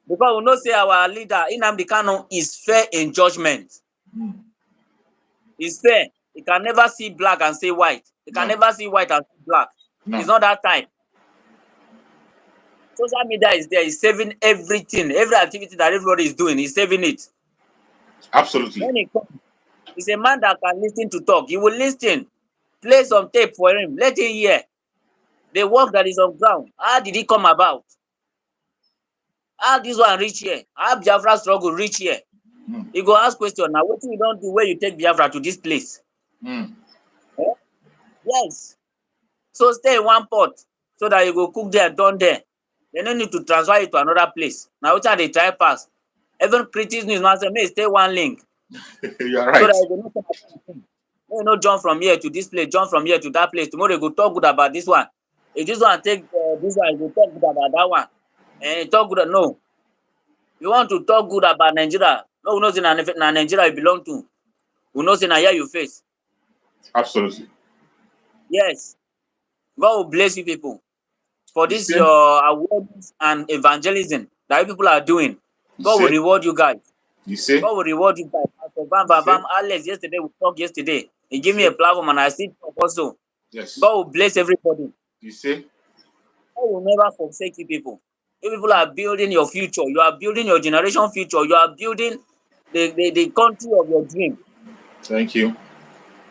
Because we know say our leader Nnamdi Kanu is fair in judgment. He's fair. He can never see black and say white. He can never see white and say black. It's not that time. Social media is there. He's saving everything. Every activity that everybody is doing, he's saving it. Absolutely. When he comes, he's a man that can listen to talk. He will listen. Play some tape for him. Let him hear the work that is on ground. How did it come about? How this one reach here? How Biafra struggle reach here? He go ask question. Now, what you don't do where you take Biafra to this place? Yes. So stay in one pot so that you go cook there, done there. They don't need to transfer it to another place. Now, which are they try pass? Even critics news man say, may stay one link. You're right. So that you know, jump from here to this place, jump from here to that place. Tomorrow you go talk good about this one. If this one take this one, you go talk good about that one. And talk good. No. You want to talk good about Nigeria? No, who knows in Nigeria you belong to? Who knows in here you face? Absolutely. Yes. God will bless you people for this your awareness and evangelism that people are doing. God will reward you guys. You see? God will reward you guys. Bam, Alex, yesterday we talked yesterday. He gave me a platform and I see also. Yes. God will bless everybody. You see? God will never forsake you people. You people are building your future. You are building your generation future. You are building the country of your dream. Thank you.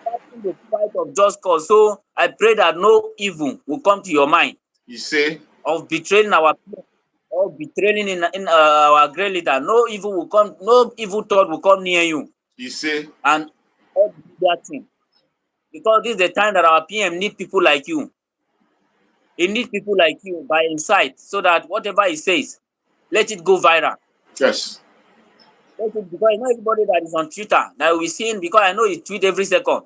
Fighting the fight of just cause. So I pray that no evil will come to your mind. You see? Of betraying our people, or betraying in our great leader. No evil will come. No evil thought will come near you. You see? And all that thing. Because this is the time that our PM need people like you. He needs people like you by his side, so that whatever he says, let it go viral. Yes. Because not everybody that is on Twitter that we seeing, because I know he tweet every second.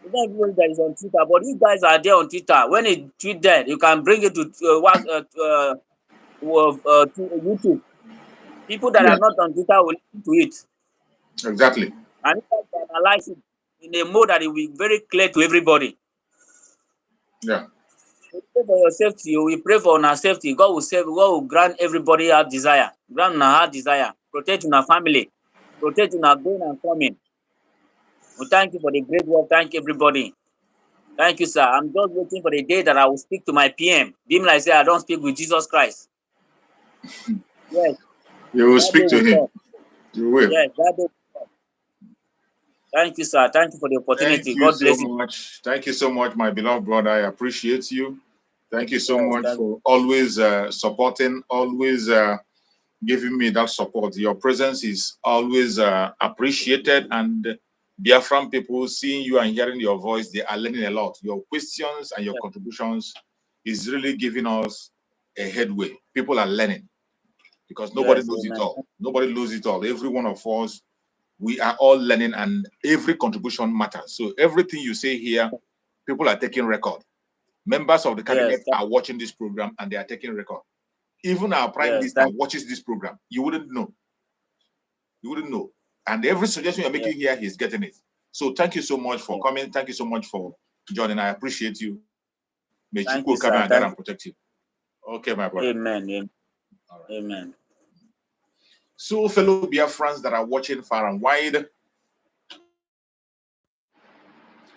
It's not everybody that is on Twitter, but these guys are there on Twitter. When he tweet there, you can bring it to YouTube. People that are not on Twitter will listen to it. Exactly. And if they analyze it, in a mode that it will be very clear to everybody. Yeah. We pray for your safety. We pray for our safety. God will save. God will grant everybody our desire. Grant our heart desire. Protect our family. Protect our going and coming. We thank you for the great work. Thank everybody. Thank you, sir. I'm just waiting for the day that I will speak to my PM. Being like say I don't speak with Jesus Christ. Yes. You will That day speak to will him. come. You will. Yes, that day will come. Thank you, sir. Thank you for the opportunity. Thank you God so bless you. much. Thank you so much, my beloved brother. I appreciate you. Thank you so Yes, much thank for always supporting, always giving me that support. Your presence is always appreciated, and Biafran people seeing you and hearing your voice, they are learning a lot. Your questions and your Yes. contributions is really giving us a headway. People are learning because nobody Yes, knows it amen. all. Nobody knows it all. Every one of us, we are all learning, and every contribution matters. So everything you say here, people are taking record. Members of the Yes, cabinet are watching this program and they are taking record. Even our prime yes, minister watches this program. You wouldn't know. You wouldn't know. And every suggestion you're yes. making here, he's getting it. So thank you so much for coming. Thank you so much for joining. I appreciate you. May Thank Chukwu you, come sir. and guide Thank and protect you. Okay, my you. brother. Amen. Amen. All right. Amen. So, fellow Biafrans that are watching far and wide,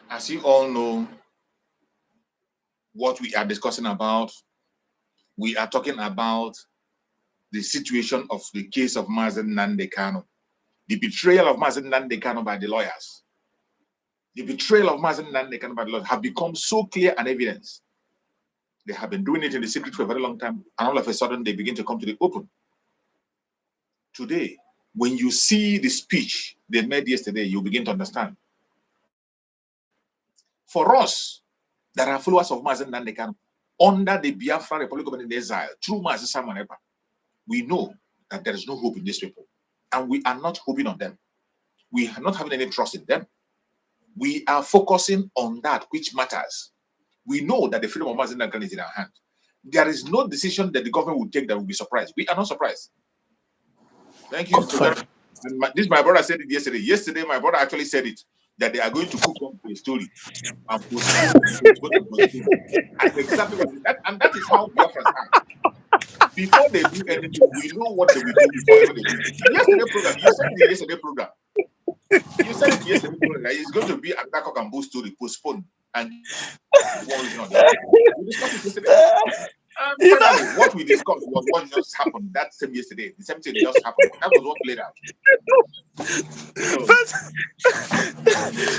as you all know, what we are discussing about, we are talking about the situation of the case of Mazi Nnamdi Kanu, the betrayal of Mazi Nnamdi Kanu by the lawyers. The betrayal of Mazi Nnamdi Kanu by the lawyers have become so clear and evidence. They have been doing it in the secret for a very long time, and all of a sudden they begin to come to the open. Today, when you see the speech they made yesterday, you begin to understand. For us, that are followers of Mazi Nnamdi Kanu, under the Biafra Republic government in exile, through Mazi Simon Ekpa, we know that there is no hope in these people, and we are not hoping on them. We are not having any trust in them. We are focusing on that which matters. We know that the freedom of Mazi Nnamdi Kanu is in our hand. There is no decision that the government will take that will be surprised. We are not surprised. Thank you. And my brother said it yesterday. Yesterday, my brother actually said it, that they are going to cook up a story and postpone and postpone. And exactly what that, and that is how Biafrans are. Before they do anything, we know what they will do before even they do. Yesterday program, you said it in yesterday program. You said it yesterday program that it's going to be a Dakok and Bo story postponed and one reason or the other. We discussed it yesterday. And finally, what we discussed was what just happened that same yesterday. The same thing just happened. That was what played out. So,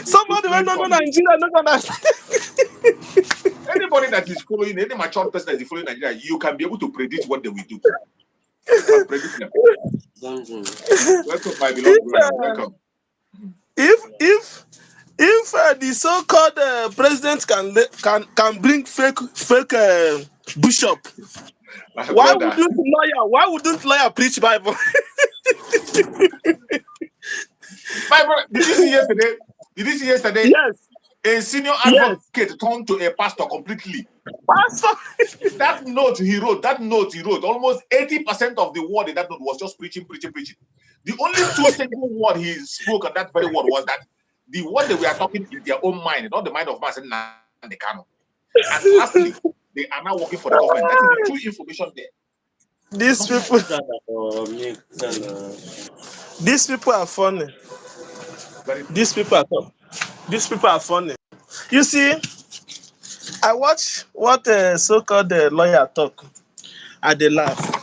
Somebody went on Nigeria, not gonna. anybody that is following, any mature person that is following Nigeria, you can be able to predict what they will do. You can predict them. Welcome, my beloved brother. Welcome. If the so-called president can bring fake bishop, My brother. why wouldn't lawyer preach Bible? My brother, did you see yesterday? Did you see yesterday? Yes, A senior yes. advocate turned to a pastor completely. Pastor. That note he wrote, almost 80% of the word in that note was just preaching. The only two single word he spoke on that very word was that the word they were talking in their own mind, not the mind of Mazi Nnamdi Kanu. And lastly, they are now working for the government. That is the true information there. These people are funny. These people are funny. You see, I watch what so-called lawyer talk. They laugh.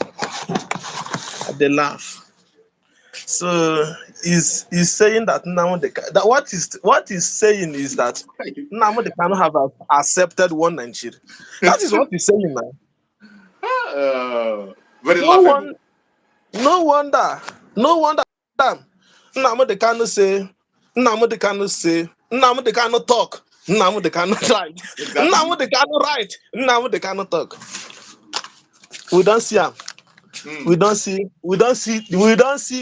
So he's saying that what he's saying is that Nnamdi Kanu have accepted one Nigeria. That is what he's saying now. Very laughable. No wonder. Nnamdi Kanu say, Nnamdi Kanu talk, Nnamdi Kanu write, Exactly. Nnamdi Kanu write, Nnamdi Kanu talk. We don't see him. We don't see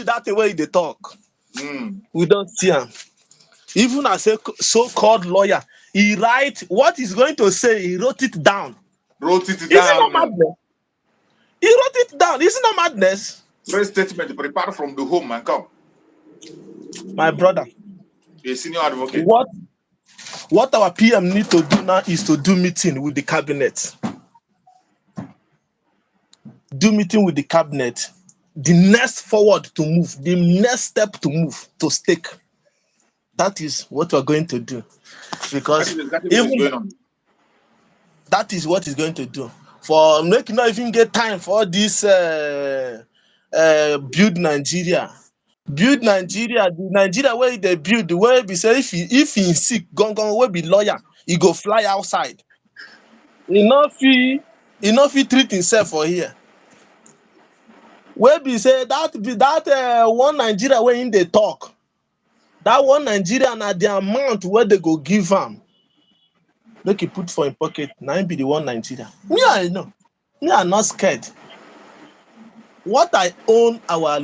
that way they talk. We don't see him. Even as a so-called lawyer, he write what he's going to say. He wrote it down. Is it not madness? He wrote it down. Is it not madness? Great statement. Prepare from the home and come. My brother, A senior advocate. What our PM need to do now is to do meeting with the cabinet. Do meeting with the cabinet. The next forward to move, the next step to move, to stake. That is what we're going to do. Because that is exactly what is going on. That is what is going to do. For making not even get time for this build Nigeria. Build Nigeria, the Nigeria where they build, the way be say if he sick, gone will be lawyer, he go fly outside. He not fit treat himself for here. Where be say that one Nigeria where in they talk. That one Nigeria na the amount where they go give him. Make he put for him pocket. Now him be the one Nigeria. Me, I know. Me, I'm not scared. What I own our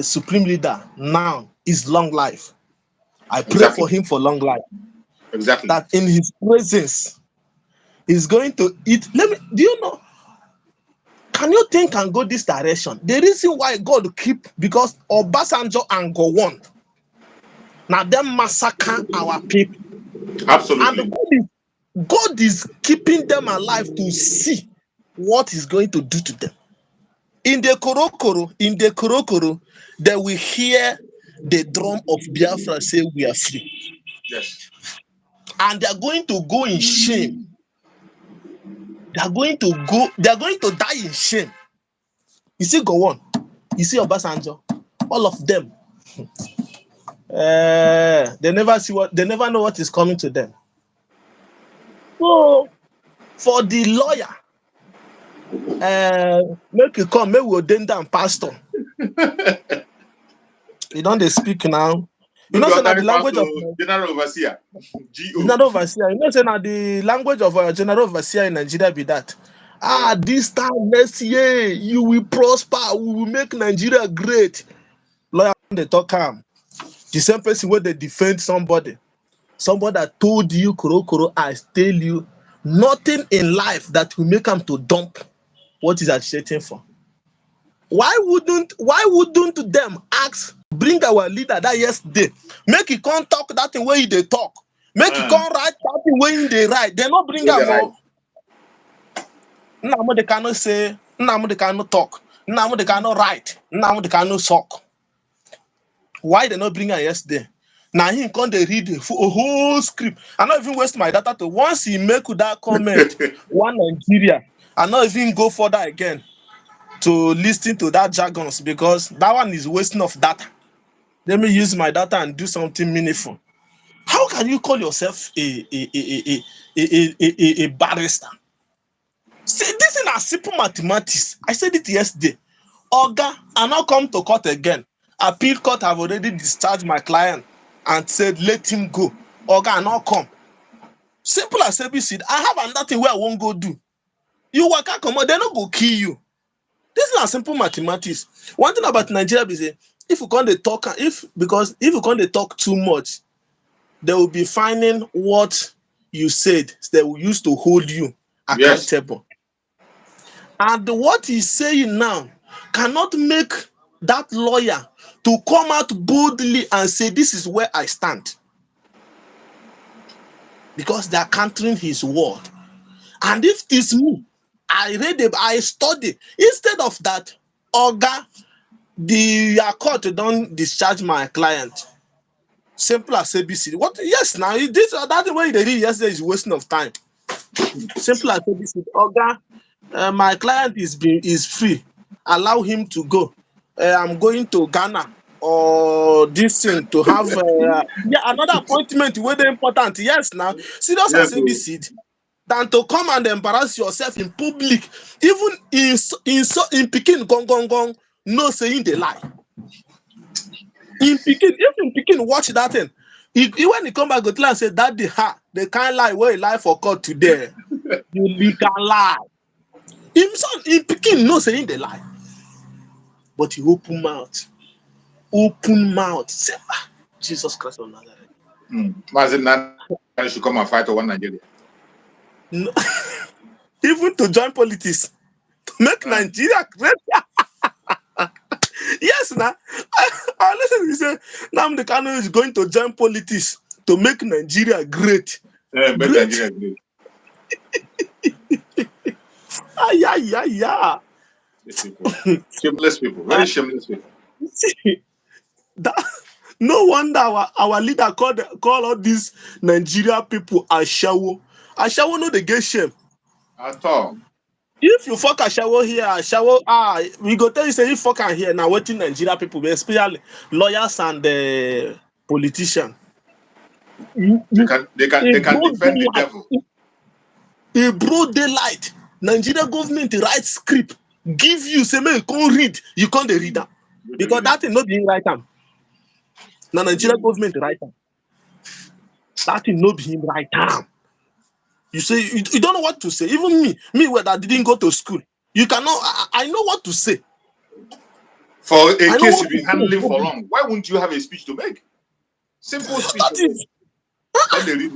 supreme leader now is long life. I pray for him for long life. Exactly. That in his presence, he's going to eat. Do you know? Can you think and go this direction? The reason why God keep, because Obasanjo and Gowon, now them massacre our people. Absolutely. And God is keeping them alive to see what he's going to do to them. In the Korokoro, they will hear the drum of Biafra say we are free. Yes. And they are going to go in shame. They are going to die in shame. You see, go on. You see Obasanjo, all of them. They never know what is coming to them. So for the lawyer, make you come, make we ordain them pastor. You don't they speak now. You know, say the language of general overseer. General overseer. You know, say the language of general overseer in Nigeria be that. This time next year you will prosper. We will make Nigeria great. Lawyer they talk calm. The same person where they defend somebody that told you, Koro, I tell you, nothing in life that will make them to dump what is agitating for. Why wouldn't them ask, bring our leader that yesterday, make he come talk that thing where they talk, make he come write that thing where they write. They not bring them more. Nnamdi Kanu say, Nnamdi Kanu talk, Nnamdi Kanu write, Nnamdi Kanu suck. Why they not bring her yesterday? Now he come they read a whole script. I not even waste my data to once he make that comment, one Nigeria, I not even go further again to listen to that jargons, because that one is wasting of data. Let me use my data and do something meaningful. How can you call yourself a barrister? See, this is a simple mathematics. I said it yesterday. Oga, I now come to court again. Appeal court have already discharged my client and said let him go. Oga, I now come. Simple as ABC. I have another thing where I won't go do. You work out, come on, they not go kill you. This is a simple mathematics. One thing about Nigeria is if you can't talk, if you can't talk too much, they will be finding what you said. They will use to hold you accountable. Yes. And what he's saying now cannot make that lawyer to come out boldly and say, this is where I stand. Because they are countering his word. And if it is me, I read it, I study. Instead of that, Oga, the court don't discharge my client. Simple as ABC. What? Yes, now that way they did yesterday is wasting of time. Simple as ABC. Oga, my client is free. Allow him to go. I'm going to Ghana or this thing to have another appointment. Whether important. Yes, now serious as ABC. Than to come and embarrass yourself in public, even in Peking, gong, no saying the lie. In Peking, if in Peking watch that thing, when he come back to and say that the can't lie where he lie for court today, you can lie. In Peking, no saying the lie, but he open mouth, say, Jesus Christ of Nazareth. Mazi Nnamdi should come and fight for one Nigeria. No. Even to join politics, to make Nigeria great. Yes, now I listen, he said, Nnamdi Kanu is going to join politics to make Nigeria great. Make Great. Nigeria great. Yeah. These people. Shameless people. Very shameless people. That, no wonder our leader called all these Nigeria people Ashawo. Ashawo no they get shame. At all. If you fuck Ashawo here, Ashawo, we go tell you say if fuck am here now waiting Nigeria people, especially lawyers and politicians. They can defend the devil. In broad daylight, Nigeria government write script, give you say make you come read, you can't read them. Because that thing not being right am. Now Nigeria government write am. That thing not being right am. You say you don't know what to say. Even me where that didn't go to school, you cannot. I know what to say. For a case you've been handling for long, why wouldn't you have a speech to make? Simple speech. That is. Then they read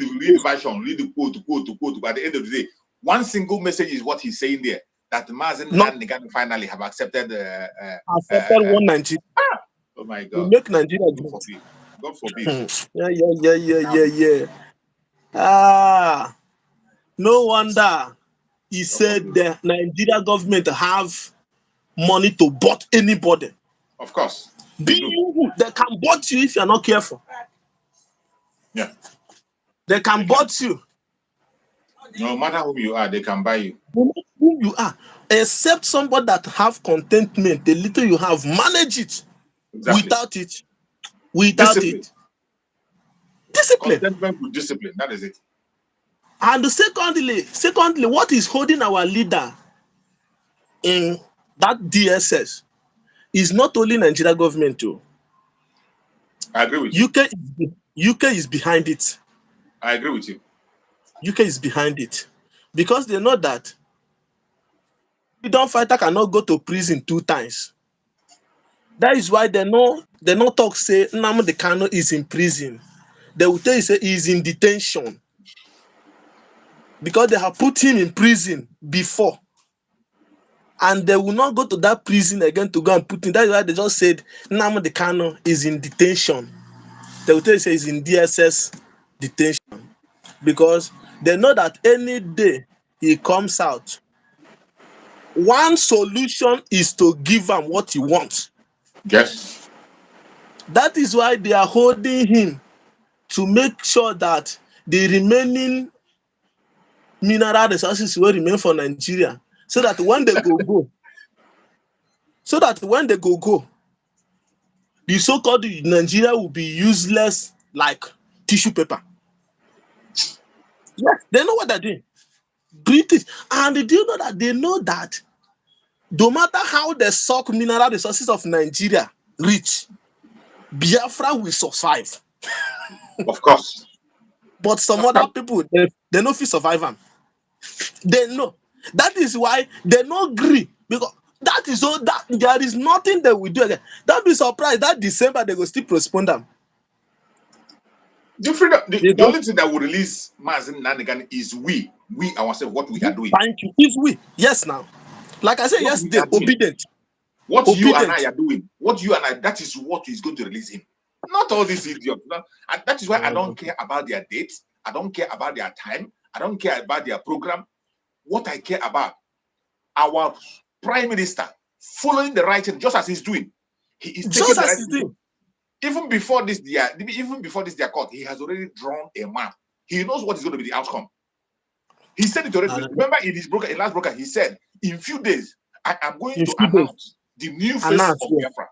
the version, read the quote. By the end of the day, one single message is what he's saying there. That Mazi Nnamdi Kanu finally have accepted one Nigeria. Oh my God! We make Nigeria great. God forbid. Yeah. No wonder he said the Nigeria government have money to bought anybody. Of course. They can bought you if you're not careful. Yeah. They can bought you. No matter who you are, they can buy you. No matter who you are, except somebody that have contentment, the little you have, manage it. Exactly. Without it. Discipline. Contentment with discipline. That is it. And secondly, what is holding our leader in that DSS is not only Nigeria government too. I agree with you. UK is behind it. I agree with you. UK is behind it because they know that freedom fighter cannot go to prison 2 times. That is why they not talk say Nnamdi Kanu is in prison. They will tell you say he is in detention because they have put him in prison before, and they will not go to that prison again to go and put him. That is why they just said Nnamdi Kanu is in detention. They will tell you say he's in DSS detention because they know that any day he comes out, one solution is to give him what he wants. Yes. That is why they are holding him to make sure that the remaining mineral resources will remain for Nigeria, so that when they go, the so-called Nigeria will be useless like tissue paper. Yes, they know what they're doing. British, and do you know that they know that no matter how they suck mineral resources of Nigeria rich, Biafra will survive. Of course. But some other people, they no fit survive them. They know. That is why they no agree. Because that is all that there is nothing they will do again. Don't be surprised that December they will still postpone them. The only thing that will release Mazi Nnamdi Kanu is we ourselves, what we are doing. Thank you. If we, yes, now. Like I said yesterday, obedient. What you and I are doing, that is what is going to release him. Not all these idiots. And that is why I don't care about their dates. I don't care about their time. I don't care about their program. What I care about, our prime minister following the right thing, just as he's doing. He is taking the right thing. Even before this their court, he has already drawn a map. He knows what is going to be the outcome. He said it already. Remember in his last broker, he said, in few days, I am going to announce the new face of Biafra.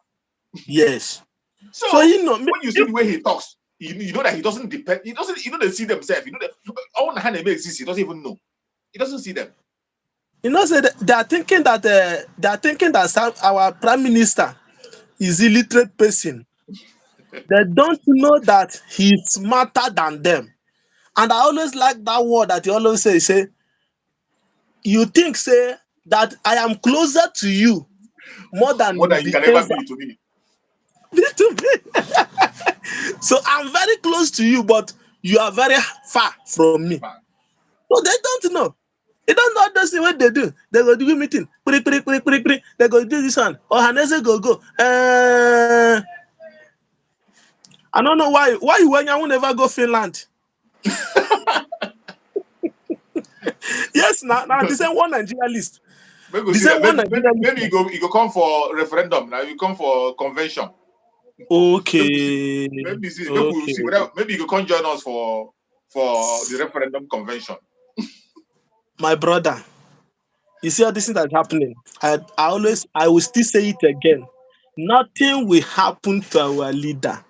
Yes. So you know, when you see the way he talks, you know that he doesn't depend. He doesn't. You know they see themselves. You know that all the hand they exist. He doesn't even know. He doesn't see them. You know, so they are thinking that our prime minister is illiterate person. They don't know that he's smarter than them. And I always like that word that he always say, you think say that I am closer to you more than you can ever be to me. So I'm very close to you, but you are very far from me. So they don't know. You don't know those things what they do. They go do meeting. They go do this one. Or Hanese go. I don't know why you will never go Finland. Yes, now the same one Nigeria list. Maybe, The same one Nigeria maybe list. you go come for referendum. Now you come for convention. Okay. Maybe see, Okay. maybe you can join us for the referendum convention. My brother, you see all this thing that's happening. I will still say it again. Nothing will happen to our leader.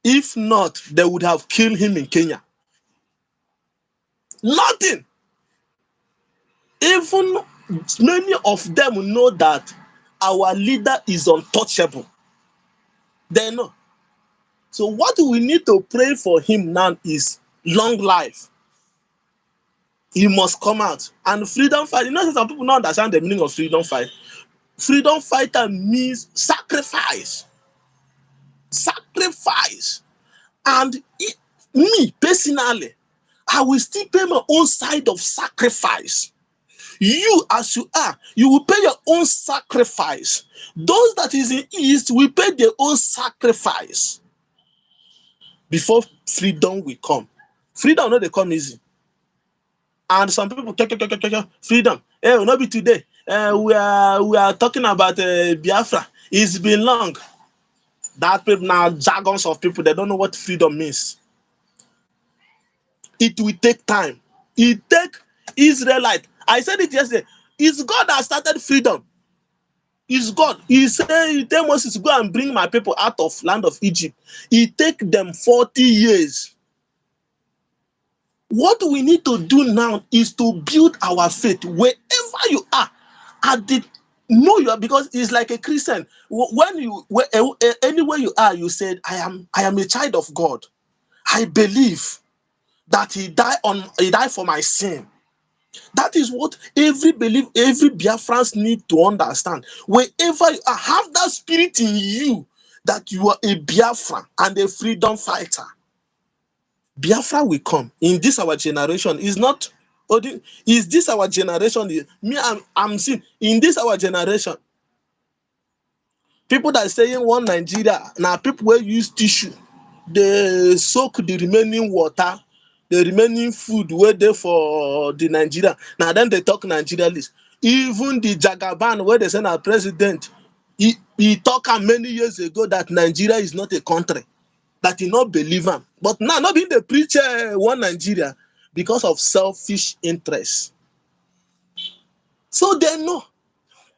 If not, they would have killed him in Kenya. Nothing. Even many of them know that our leader is untouchable. They know. So what we need to pray for him now is long life. He must come out. And freedom fight. You know, some people don't understand the meaning of freedom fight. Freedom fighter means sacrifice. Sacrifice. And me, personally, I will still pay my own side of sacrifice. You, as you are, you will pay your own sacrifice. Those that is in East will pay their own sacrifice before freedom will come. Freedom no dey come easy. And some people freedom. Hey, will not be today. We are talking about Biafra. It's been long. That people now jargons of people, they don't know what freedom means. It will take time. It take Israelite. I said it yesterday. It's God that started freedom. It's God. He said, he tell Moses to go and bring my people out of land of Egypt. It take them 40 years. What we need to do now is to build our faith wherever you are. Know you are, because it's like a Christian. Anywhere you are, you said, I am a child of God. I believe that he died for my sin. That is what every Biafrans need to understand. Wherever you are, have that spirit in you that you are a Biafran and a freedom fighter. Biafra will come in this our generation. Is this our generation? I'm seeing in this our generation. People that are saying one Nigeria, now people will use tissue. They soak the remaining water, the remaining food where they for the Nigeria. Now then they talk Nigerianist. Even the Jagaban where they send our president, he talked many years ago that Nigeria is not a country, that he not believe him. But now not being the preacher one Nigeria because of selfish interests. So they know.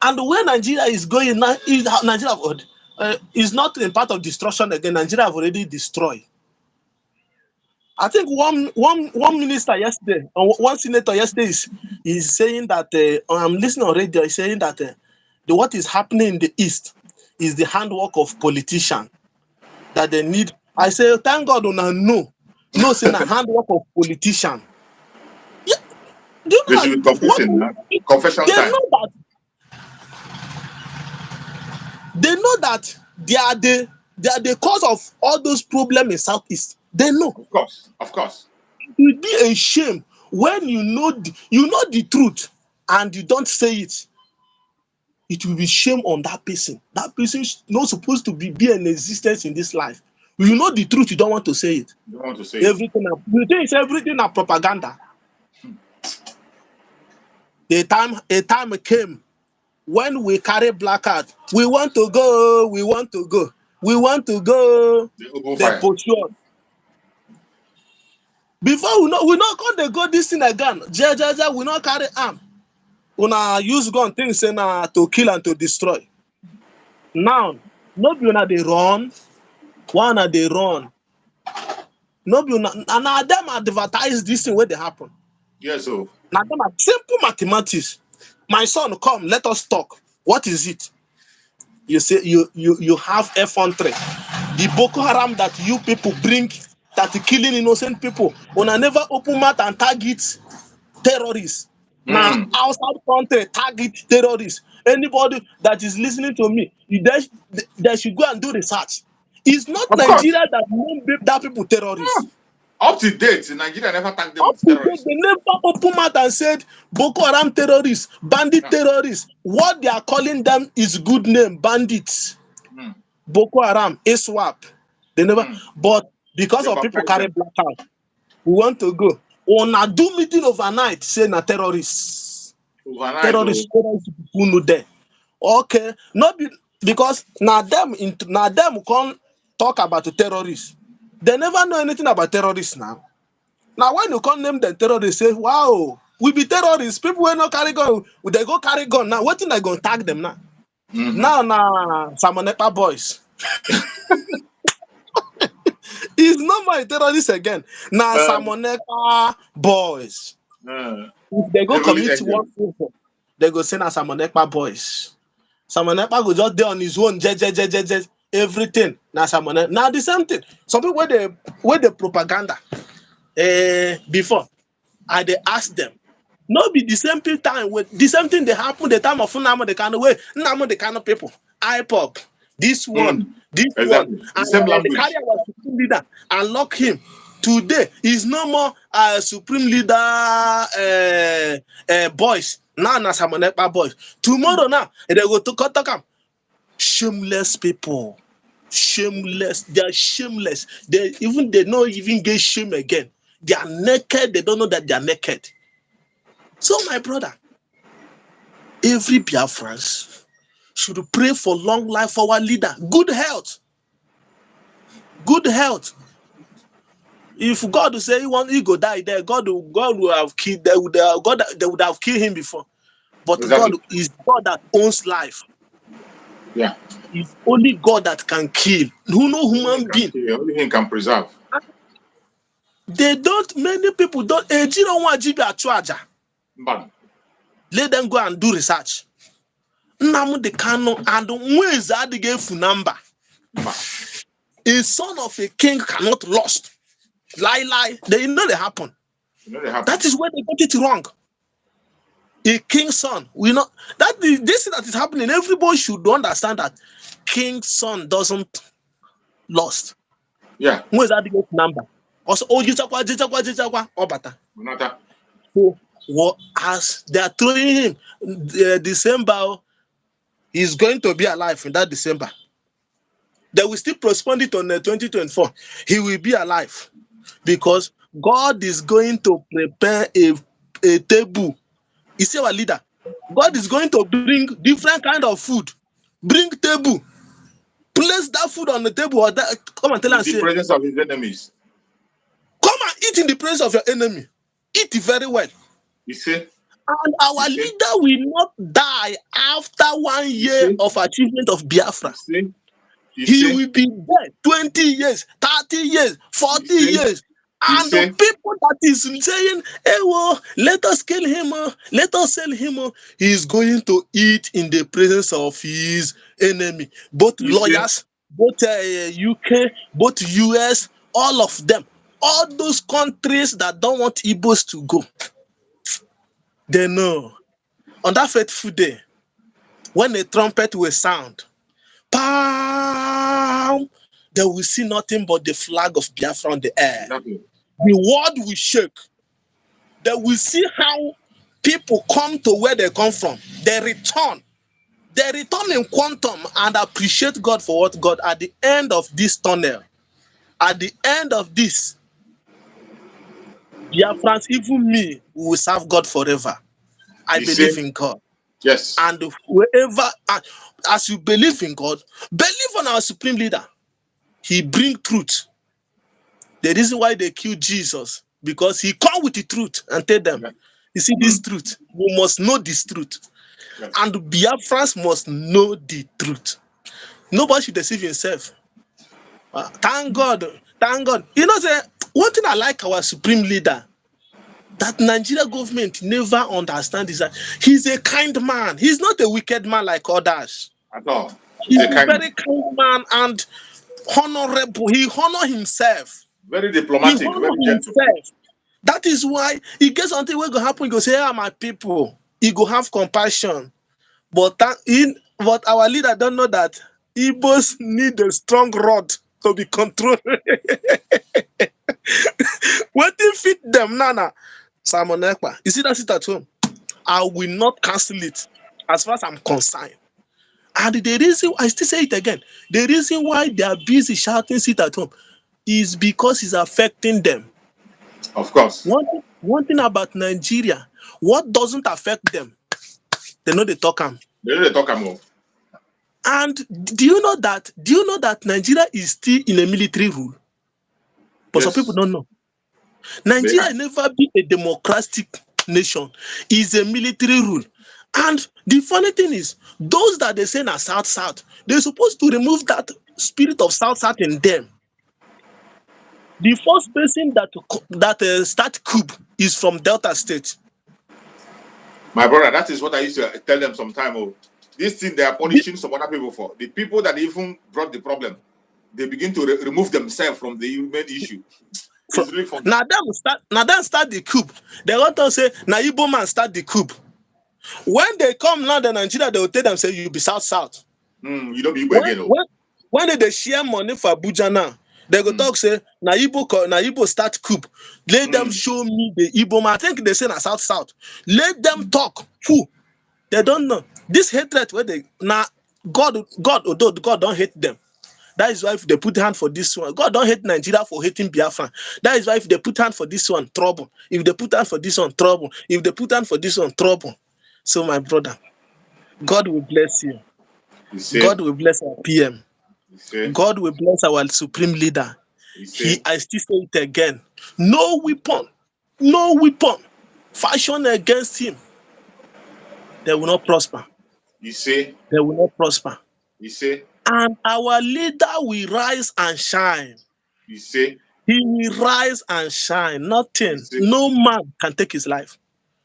And where Nigeria is going now, Nigeria is not in part of destruction again. Nigeria have already destroyed. I think one minister yesterday, or one senator yesterday is saying that, I'm listening on radio, is saying that what is happening in the East is the handwork of politicians that they need. I say, thank God, no, saying the handwork of politicians. Yeah, do you They know should be confessing now. Confession they time. know that they are the cause of all those problems in Southeast. They know. Of course. It will be a shame when you know the truth and you don't say it. It will be shame on that person. That person is not supposed to be in existence in this life. You know the truth, you don't want to say it. You don't want to say Everything. You think it's everything a propaganda. A time came when we carry black card. We want to go. We want to go. We want to go. They pursue us. Before we not come they go this thing again. Jaja, we not carry arm. Una use gun things say na to kill and to destroy. Now, no be una dey run, one na dey run. No be una, and na them advertise this thing where they happen. Yes, so. Now them are simple mathematics. My son, come, let us talk. What is it? You say you have F-13. The Boko Haram that you people bring that killing innocent people. Una never open mouth and target terrorists. Now outside country target terrorists. Anybody that is listening to me, they should go and do research. It's not Of Nigeria course. that people terrorists. Up to date, Nigeria never tagged them Up with to date, terrorists. they never open mouth and said Boko Haram terrorists, bandit Yeah. terrorists. What they are calling them is good name, bandits. Mm. Boko Haram, ISWAP. They never, Mm. but because They of people baptized carry them. black out, we want to go. On a do meeting overnight, say na terrorists. Overnight, Terrorists people know there. Okay, not be, because now them come talk about the terrorists. They never know anything about terrorists now. Now when you come name them terrorists, say, wow, we be terrorists. People will not carry gun, they go carry gun now. What thing they gonna tag them now? Now, Samonepa boys. It's not my terrorists again. Now, Samonepa boys. If they go Heavily commit angel. one favor, they go send us Samonepa boys. Samonepa go just there on his own, everything. Now, Samonepa. Now, the same thing. Some people where the propaganda before, I they ask them. No be the same time with the same thing they happen the time of Nnamdi Kanu way Nnamdi Kanu people IPOP this one Exactly. The and same they carry language. our supreme leader and lock him today is no more supreme leader boys now na Samonepa boys tomorrow now they go to talk am shameless people shameless they are shameless they don't even get shame again they are naked they don't know that they are naked. So, my brother, every Biafrans should pray for long life for our leader, good health, good health. If God will say he go die there, God will have killed. They would have killed him before. But God Exactly. is God that owns life. Yeah. It's only God that can kill. Who no Only He human can being. kill, only He can preserve. They don't. Many people don't. Ejiro want to be a charger. But Let them go and do research. Nnamdi Kanu and where adịghị efu number. A son of a king cannot lost. Lie. They know they happen. you know they happen. That is where they got it wrong. A king's son. We know that this that is happening. Everybody should understand that king's son doesn't lost. Yeah. Where is adịghị efu number? Also, jichakwa, obata. Another. So, what as they are throwing him December, he's going to be alive in that December. They will still postpone it on 2024. He will be alive because God is going to prepare a table. You see our leader. God is going to bring different kind of food. Bring table. Place that food on the table. Or that, come and tell In us, the say, presence of His enemies. come and eat in the presence of your enemy. Eat very well. You see? And our leader will not die after 1 year of achievement of Biafra. He will be there 20 years, 30 years, 40 years. And the people that is saying, hey, well, let us kill him, let us sell him, he is going to eat in the presence of his enemy. Both lawyers, both UK, both US, all of them. All those countries that don't want Igbos to go, they know. On that fateful day, when the trumpet will sound, pow, they will see nothing but the flag of Biafra on the air. Exactly. The world will shake. They will see how people come to where they come from. They return. They return in quantum and appreciate God for what God at the end of this tunnel. At the end of this, Biafrans, even me, will serve God forever. I believe in God. Yes. And wherever, as you believe in God, believe on our supreme leader. He bring truth. The reason why they killed Jesus, because he come with the truth and tell them, you see this truth, we must know this truth. Yes. And Biafrans must know the truth. Nobody should deceive himself. Thank God. You know, one thing I like our supreme leader, that Nigeria government never understands is that he's a kind man. He's not a wicked man like others. At all. He's a very kind man and honorable. He honor himself. Very diplomatic, He honor very gentle. himself. That is why he gets something what go happen. He go say, "Ah, my people." He go have compassion. But our leader don't know that Igbos need a strong rod to be controlled. What they fit them, Nana? Simon Ekpa. You see that sit at home? I will not cancel it as far as I'm concerned. And the reason, I still say it again, the reason why they are busy shouting sit at home is because it's affecting them. Of course. One thing about Nigeria, what doesn't affect them, they know they talk them. They know they talk more. And do you know that Nigeria is still in a military rule? But some people don't know. Nigeria never be a democratic nation. It's a military rule. And the funny thing is, those that they say are South, they're supposed to remove that spirit of South in them. The first person that start coup is from Delta State. My brother, that is what I used to tell them sometime. Oh, this thing they are punishing some other people for. The people that even brought the problem, they begin to remove themselves from the main issue. It's really funny. Now them start the coup. They want to say, now Igbo man start the coup. When they come now, the Nigeria, they will tell them, say, you be South. You don't be Igbo again. When they share money for Abuja now, they go talk, say, na Igbo start coup. Let them show me the Igbo man. I think they say na South. Let them talk. Who? They don't know. This hatred where they now God don't hate them. That is why if they put hand for this one, God don't hate Nigeria for hating Biafra. That is why if they put hand for this one, trouble. If they put hand for this one, trouble. If they put hand for this one, trouble. So my brother, God will bless you. God will bless our PM. God will bless our supreme leader. I still say it again. No weapon fashioned against him, they will not prosper. You see? They will not prosper. You see? And our leader will rise and shine. You see? He will rise and shine. Nothing. No man can take his life.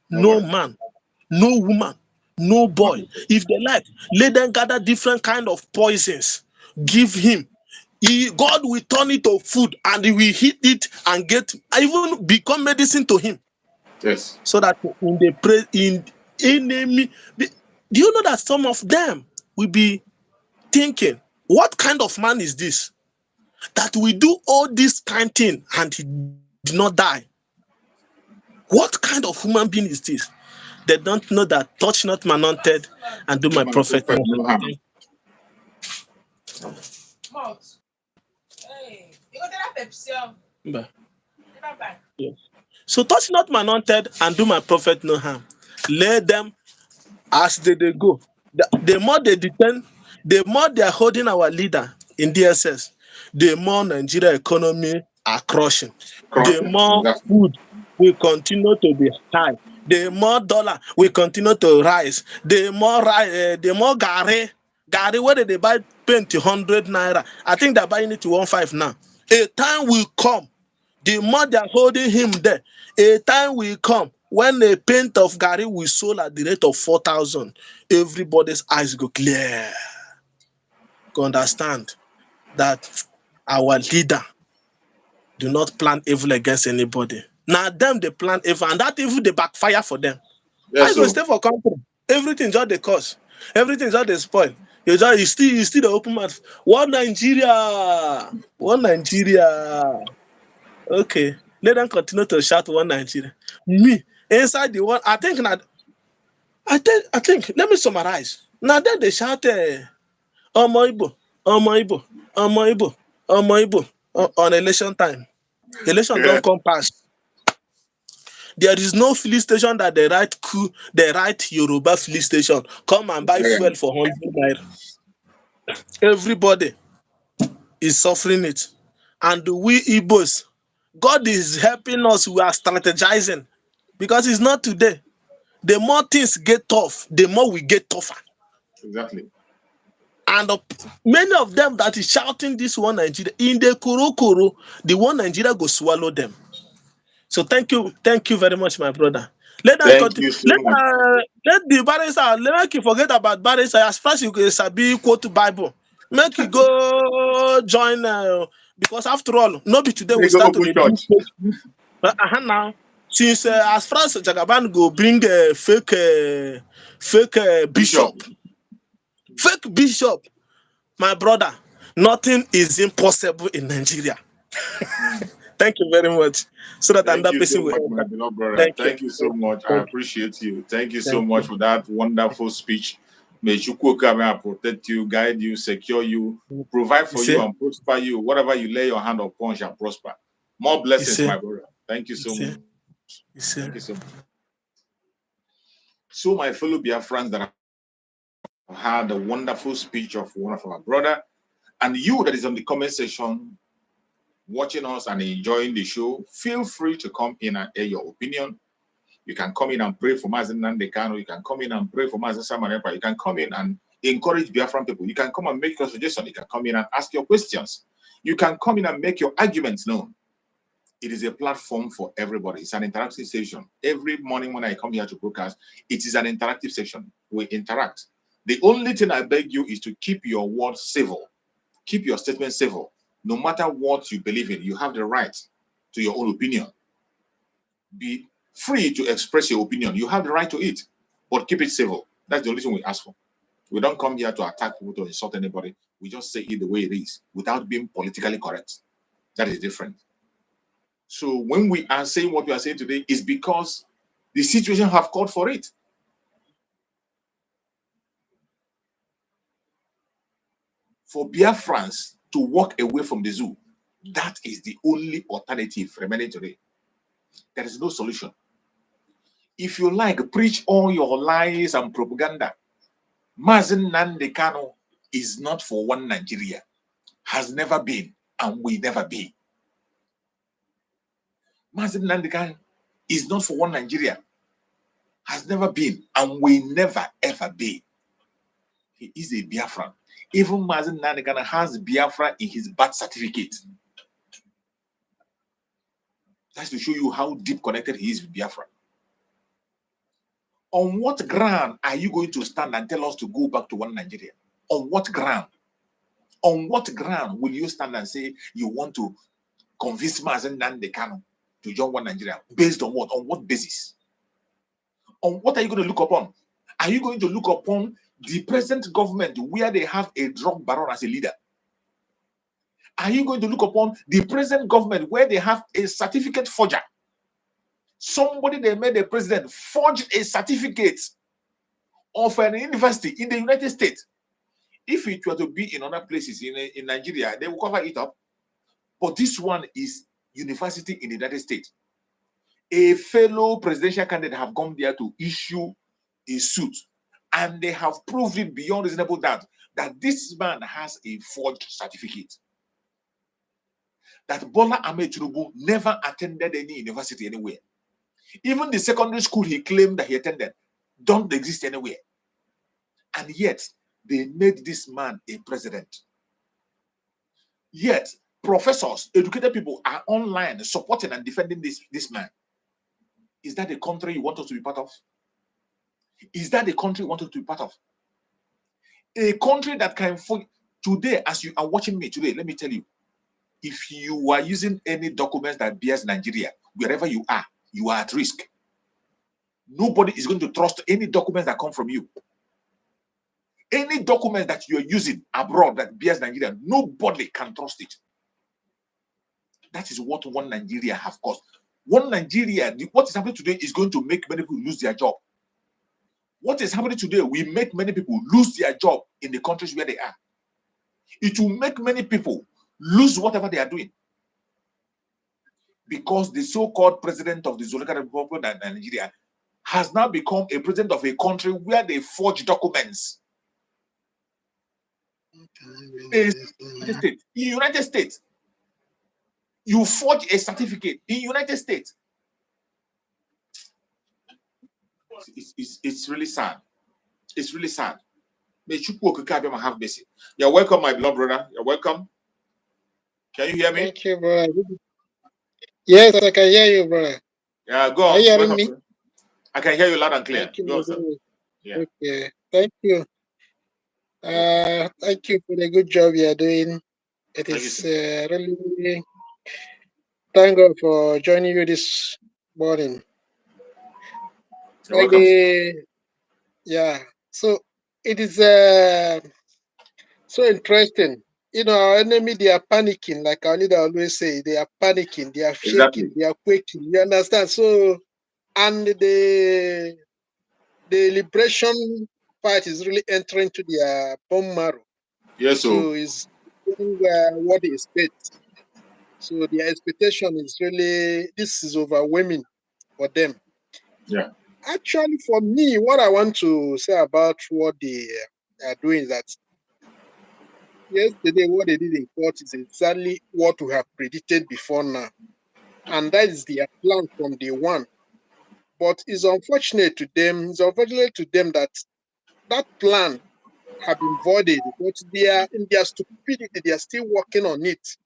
No man. No woman. No boy. If they like, let them gather different kind of poisons. Give him. God will turn it to food and he will hit it and even become medicine to him. Yes. So that in enemy. Do you know that some of them will be thinking, what kind of man is this? That we do all this kind of thing and he did not die. What kind of human being is this? They don't know that touch not my anointed and do my prophet no harm. Yes. So touch not my anointed and do my prophet no harm. Let them as they go. The more they detain, the more they are holding our leader in DSS, the more Nigeria economy are crushing. The more food will continue to be high. The more dollar will continue to rise. The more Gary, where did they buy 100 naira? I think they're buying it to 15 now. A time will come. The more they're holding him there, a time will come when a pint of Gary will sold at the rate of 4,000. Everybody's eyes go clear. You understand that our leader do not plan evil against anybody. Now them they plan evil, and that evil they backfire for them. Yes, I go stay for country. Everything just the cause. Everything just the spoil. You still the open mouth. One Nigeria. Okay, let them continue to shout one Nigeria. Me inside the one, I think. Let me summarize. Now then they shout, Omo Igbo, on election time. Election don't come past. There is no filling station that they write Yoruba filling station. Come and buy fuel for 100 naira. Everybody is suffering it. And we Igbos, God is helping us. We are strategizing because it's not today. The more things get tough, the more we get tougher. Exactly. And many of them that is shouting this one Nigeria, in the Kuro, the one Nigeria go swallow them. So thank you very much, my brother. Let the barrister, let you forget about barrister. As far as you can sabi quote to Bible, make you go join because after all, nobody today will start to the now. Since as far as Jagaban go bring a fake bishop, my brother, nothing is impossible in Nigeria. Thank you very much. So that Thank another you so person will much, my enter. beloved brother. Thank you. Thank you so much. I Thank you. appreciate you. Thank you so Thank much you. for that wonderful speech. May Chukwuka protect you, guide you, secure you, provide for you, and prosper you. Whatever you lay your hand upon shall prosper. More blessings, my brother. Thank you so much. Thank you so much. So, my fellow Biafrans that have had a wonderful speech of one of our brother, and you that is on the comment section watching us and enjoying the show, feel free to come in and air your opinion. You can come in and pray for Mazi Nnamdi Kanu. You can come in and pray for Mazi Samanepa. You can come in and encourage Biafran people. You can come and make your suggestion. You can come in and ask your questions. You can come in and make your arguments known. It is a platform for everybody. It's an interactive session. Every morning when I come here to broadcast, it is an interactive session. We interact. The only thing I beg you is to keep your words civil. Keep your statement civil. No matter what you believe in, you have the right to your own opinion. Be free to express your opinion. You have the right to it, but keep it civil. That's the only thing we ask for. We don't come here to attack people, to insult anybody. We just say it the way it is without being politically correct. That is different. So when we are saying what we are saying today, is because the situation have called for it. For Biafrans to walk away from the zoo, that is the only alternative remaining today. There is no solution. If you like, preach all your lies and propaganda. Mazi Nnamdi Kanu is not for one Nigeria, has never been, and will never be. Mazi Nnamdi Kanu is not for one Nigeria, has never been, and will never ever be. He is a Biafran. Even Mazi Nnamdi Kanu has Biafra in his birth certificate. That's to show you how deep connected he is with Biafra. On what ground are you going to stand and tell us to go back to one Nigeria? On what ground? On what ground will you stand and say you want to convince Mazi Nnamdi Kanu to join one Nigeria? Based on what? On what basis? On what are you going to look upon? Are you going to look upon the present government where they have a drug baron as a leader? Are you going to look upon the present government where they have a certificate forger? Somebody they made a president forged a certificate of an university in the United States. If it were to be in other places in Nigeria, they will cover it up. But this one is university in the United States. A fellow presidential candidate have come there to issue a suit, and they have proved it beyond reasonable doubt that this man has a forged certificate. That Bola Ahmed Tinubu never attended any university anywhere. Even the secondary school he claimed that he attended don't exist anywhere. And yet, they made this man a president. Yet, professors, educated people are online supporting and defending this man. Is that the country you want us to be part of? Is that the country you want us to be part of? A country that can today, as you are watching me today, let me tell you, if you are using any documents that bears Nigeria, wherever you are at risk. Nobody is going to trust any documents that come from you. Any document that you are using abroad that bears Nigeria, nobody can trust it. That is what one Nigeria have caused. One Nigeria, what is happening today is going to make many people lose their job. What is happening today will make many people lose their job in the countries where they are. It will make many people lose whatever they are doing. Because the so-called president of the Zoological Republic of Nigeria has now become a president of a country where they forge documents. In the United States, you forge a certificate in the United States. It's really sad. It's really sad. May Chukwu have mercy. You're welcome, my beloved brother. You're welcome. Can you hear me? Thank you, brother. Yes, I can hear you, brother. Yeah, go on. Are you hearing me? I can hear you loud and clear. Thank you, go on, yeah. Okay. Thank you. Thank you for the good job you are doing. It is really thank God for joining you this morning. You're welcome. Yeah. So it is so interesting. our enemy, they are panicking, like our leader always say, they are panicking, they are shaking, they are quaking. You understand? So, and the liberation fight is really entering to their bone marrow. Yes, so it's what they expect. So their expectation is really, this is overwhelming for them. Yeah. Actually, for me, what I want to say about what they are doing is that yesterday, what they did in court is exactly what we have predicted before now. And that is their plan from day one. But it's unfortunate to them that that plan have been voided, but they are in their stupidity, they are still working on it.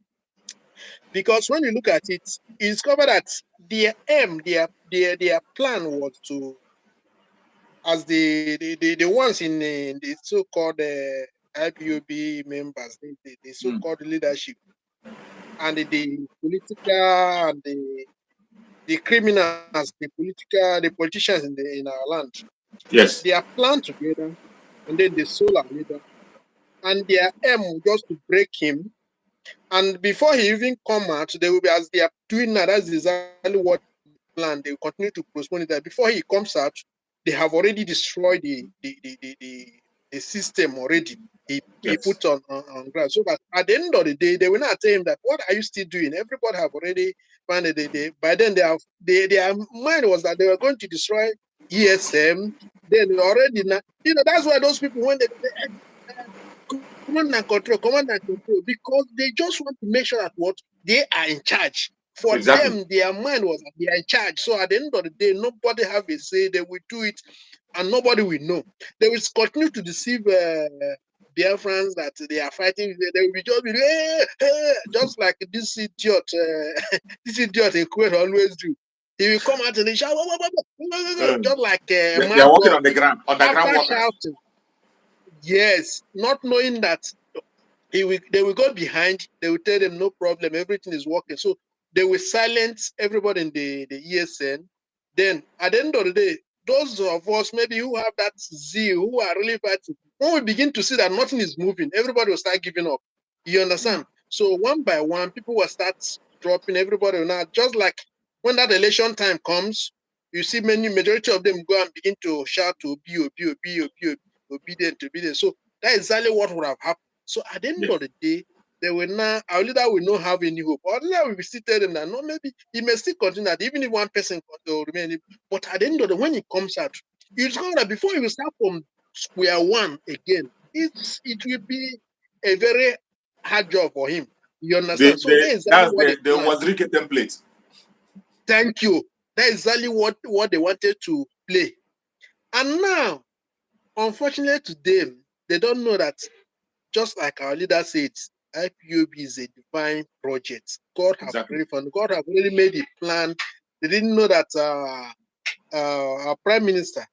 Because when you look at it, you discover that their aim, their plan was to, as the ones in the so-called IPOB members, the so-called leadership, and the political and the criminals, the politicians in our land, Yes. they are planned together, and then they sold our leader, and their aim was just to break him. And before he even come out, they will be, as they are doing now, that's exactly what they plan. They will continue to postpone it. That before he comes out, they have already destroyed the system already. He put on ground. So that at the end of the day, they will not tell him that, what are you still doing? Everybody have already found it. By then their mind was that they were going to destroy ESM. Then they already that's why those people, when they command and control, because they just want to make sure that what they are in charge. For them, their mind was that they are in charge. So at the end of the day, nobody have a say. They will do it, and nobody will know. They will continue to deceive Biafrans that they are fighting. They will just be just like this idiot, this idiot in Kuwait always do. He will come out and they shout, just like they are walking on the ground, after shouting. Yes, not knowing that they will go behind, they will tell them no problem, everything is working. So they will silence everybody in the ESN. Then at the end of the day, those of us maybe who have that zeal, who are really fighting, when we begin to see that nothing is moving, everybody will start giving up. You understand? So one by one, people will start dropping, everybody will not, just like when that election time comes, you see majority of them go and begin to shout to obedient. So that is exactly what would have happened. So at the end of the day, they will now, our leader will not have any hope. Our leader will still tell them that no, maybe he may still continue that, even if one person will remain. But at the end of the day, when he comes out, you discover that before he will start from square one again, it will be a very hard job for him. You understand? So that is exactly what the Wazirike template. Thank you. That is exactly what they wanted to play. And now, unfortunately to them, they don't know that, just like our leader said, IPOB is a divine project. God have really found. God have really made a plan. They didn't know that our prime minister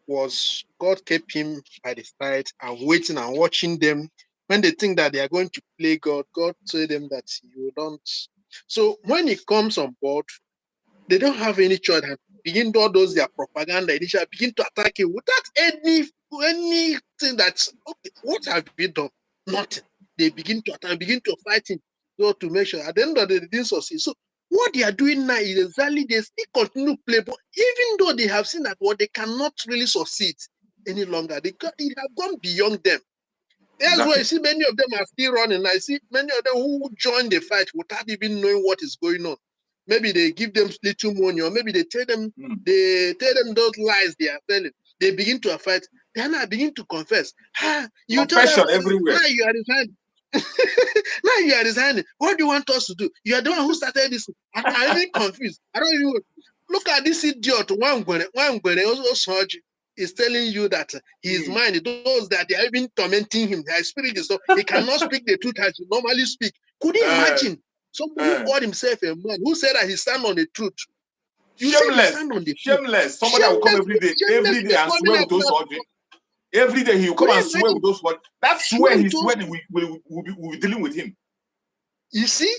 was, God kept him by the side and waiting and watching them. When they think that they are going to play God, God told them that you don't. So when he comes on board, they don't have any choice and begin to all those their propaganda initially begin to attack you without anything that's okay. What have you done? Nothing. They begin to attack, begin to fight him, so to make sure at the end of the day they didn't succeed. So what they are doing now is exactly they still continue to play, but even though they have seen that what they cannot really succeed any longer, they have gone beyond them. That's why I see many of them are still running. I see many of them who join the fight without even knowing what is going on. Maybe they give them little money, or maybe they tell them those lies they are telling. They begin to fight. They are now begin to confess. You tell them everywhere. now you are resigning. Now you are resigning. What do you want us to do? You are the one who started this. I'm even confused. I don't even look at this idiot. One also is telling you that his mind, those that they are even tormenting him, their spirit is so he cannot speak the truth as he normally speak. Could you imagine somebody who called himself a man who said that he stand on the truth? You shameless, say stand on the shameless. Somebody will come every day and swear with those words. Every day he will come and swear with those words. That's where he's swearing. We'll be dealing with him. You see?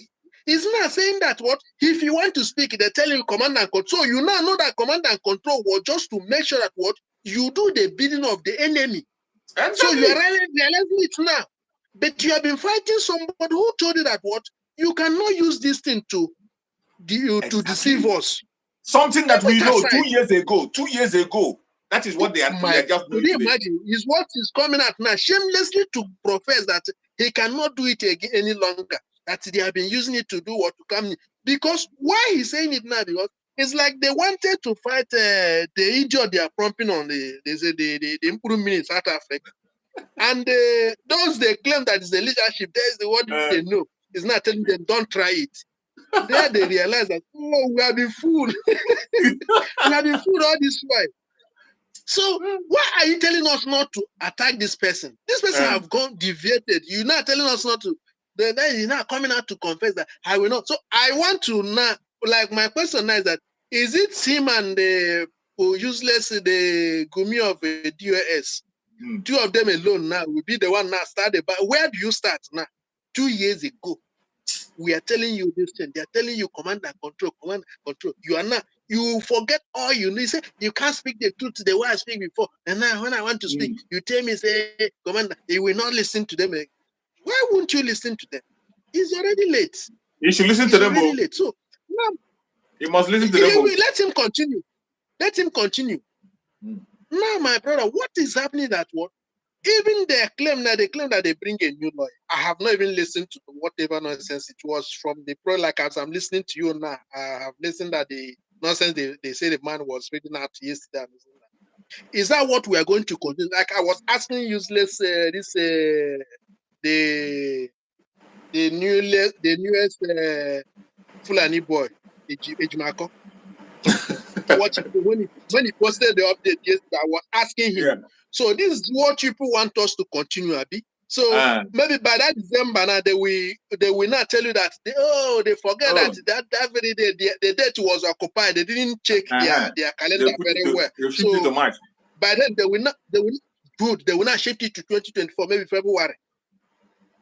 He's not saying that what if you want to speak, they tell you command and control. So you now know that command and control was just to make sure that what you do the bidding of the enemy. Exactly. So you are realizing it now. But you have been fighting somebody who told you that what you cannot use this thing to deceive us. Something that we know aside. 2 years ago. 2 years ago. That is what they are just doing today. Imagine is what is coming out now shamelessly to profess that he cannot do it again any longer. That they have been using it to do what to come. Because why he's saying it now? Because it's like they wanted to fight the idiot they are pumping on the improvement in South Africa. And those they claim that is the leadership, there's the what they know. It's not telling them don't try it. There they realize that we have been fooled. We have been fooled all this while. So why are you telling us not to attack this person? This person have gone deviated. You're not telling us not to. Then you're not coming out to confess that I will not. So I want to now, like my question now is that is it him and the useless the Gumi of DOS? Two of them alone now will be the one now started. But where do you start now? 2 years ago, we are telling you this thing. They are telling you command and control, command and control. You are not. You forget all you need. Say you can't speak the truth the way I speak before. And now when I want to speak, you tell me, say, Commander, you will not listen to them. Why won't you listen to them? It's already late. You should listen to them. It's already late. So now you must listen to them. Let him continue. Let him continue. Now, my brother, what is happening that what? Even they claim that they bring a new lawyer. I have not even listened to whatever nonsense it was from the pro. Like as I'm listening to you now, I have listened that the nonsense they say the man was reading out yesterday. Is that what we are going to continue? Like I was asking useless the newest Fulani boy, Ejimako. When he posted the update yesterday, I was asking him. Yeah. So this is what people want us to continue, Abi. So maybe by that December now they will not tell you that they forget that very day the date was occupied. They didn't check their calendar very well. So by then they will not shift it to 2024, maybe February.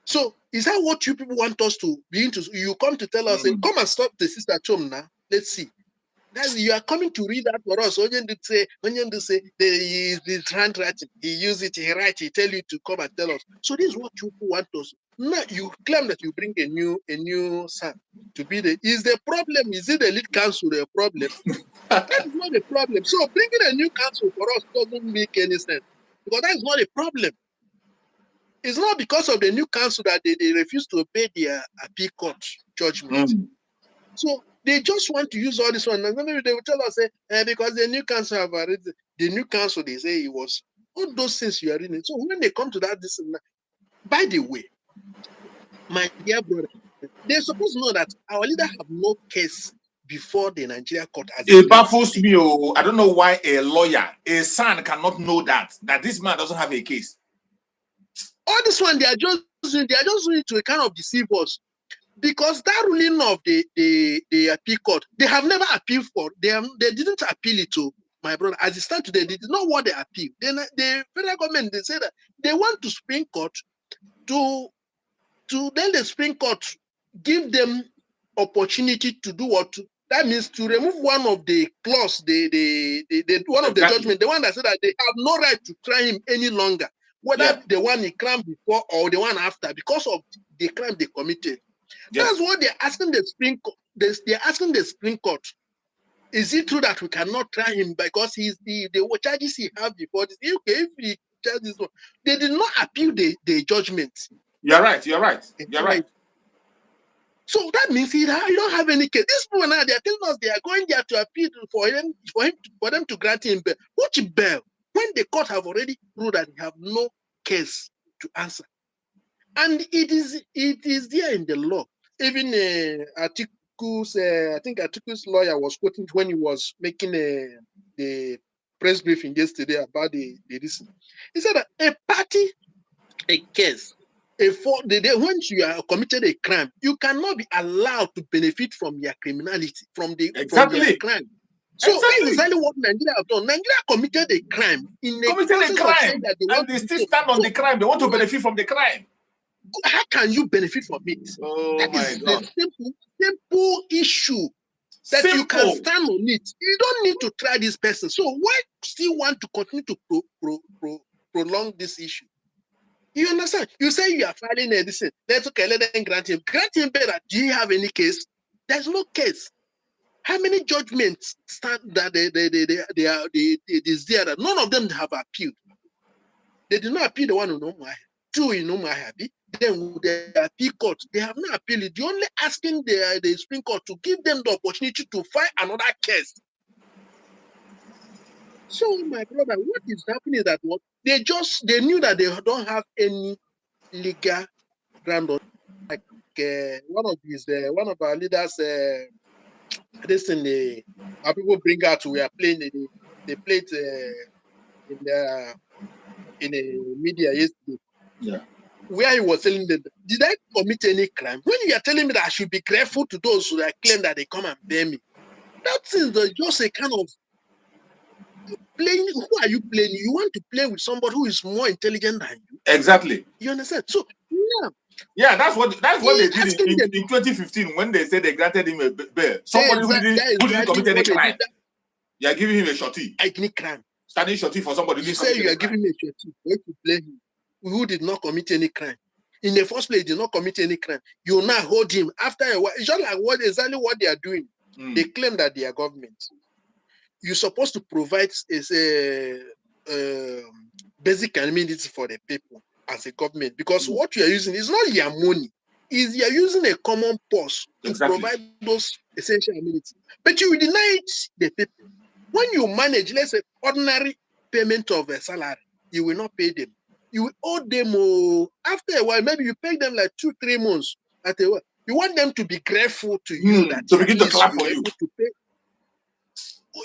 So is that what you people want us to be into? You come to tell us, come and stop the sister at home now. Let's see. You are coming to read that for us. Onyen did say his handwriting. He use it, he write, he tell you to come and tell us. So this is what you want us. Now you claim that you bring a new son to be is the problem? Is it the lead council the problem? That is not the problem. So bringing a new council for us doesn't make any sense. Because that is not a problem. It's not because of the new council that they refuse to obey their appeal court judgment. So they just want to use all this one. And maybe they will tell us, because the new council have already, the new council, they say it was all those things you are reading. So when they come to that, by the way, my dear brother, they're supposed to know that our leader have no case before the Nigeria court. It baffles me. I don't know why a lawyer, a son cannot know that this man doesn't have a case. All this one, they are just doing it to a kind of deceive us. Because that ruling of the appeal court, they have never appealed for. They didn't appeal it to my brother. As it stands today, they did not want the appeal. Then the federal government, they say that they want to Supreme Court to then the Supreme Court give them opportunity to do what. That means to remove one of the clause, one of the judgment, the one that said that they have no right to try him any longer, whether the one he crime before or the one after, because of the crime they committed. Yes. That's what they're asking the Supreme Court. They're asking the Supreme Court. Is it true that we cannot try him because he's the charges he have before this? Okay, if he charges this one, they did not appeal the judgment. You're right. So that means you don't have any case. These people now, they're telling us they are going there to appeal for them to grant him bail. Which bail? When the court have already ruled that they have no case to answer. And it is there in the law. Even Atiku's, I think Atiku's lawyer was quoting when he was making the press briefing yesterday about the reason. He said that a party, a case, when you are committed a crime, you cannot be allowed to benefit from your criminality, from your crime. So that is exactly what Nigeria have done. Nigeria committed a crime and they still stand on the crime. They want to benefit from the crime. How can you benefit from it? That is the simple issue that you can stand on it. You don't need to try this person. So why still want to continue to prolong this issue? You understand? You say you are filing a decision. Let's okay, let them grant him. Grant him better. Do you have any case? There's no case. How many judgments stand that they there that none of them have appealed? They did not appeal the one in Umuahia. Two in Umuahia. Then the appeal court, they have not appealed it. You're only asking the Supreme Court to give them the opportunity to file another case. So, my brother, what is happening is that what they knew that they don't have any legal ground on, like one of our leaders, this thing our people bring out. We are playing. They played in a media yesterday. Yeah. Where he was telling them, did I commit any crime? When you are telling me that I should be grateful to those who claim that they come and bear me, that is just a kind of playing. Who are you playing? You want to play with somebody who is more intelligent than you? Exactly. You understand? So yeah, that's what they did in 2015 when they said they granted him a bail. Somebody who didn't commit any crime. You are giving him a shorty. Any crime. Standing shorty for somebody. You say you are giving him a shorty. Why to blame him? Who did not commit any crime? In the first place, did not commit any crime. You now hold him after a while. It's just like exactly what they are doing. They claim that they are government. You're supposed to provide basic amenities for the people as a government, because what you are using is not your money. Is you are using a common purse to provide those essential amenities. But you deny it the people. When you manage, let's say, ordinary payment of a salary, you will not pay them. You will owe them after a while. Maybe you pay them like 2-3 months. At a while, you want them to be grateful to you that to begin to clap for you. Able to pay.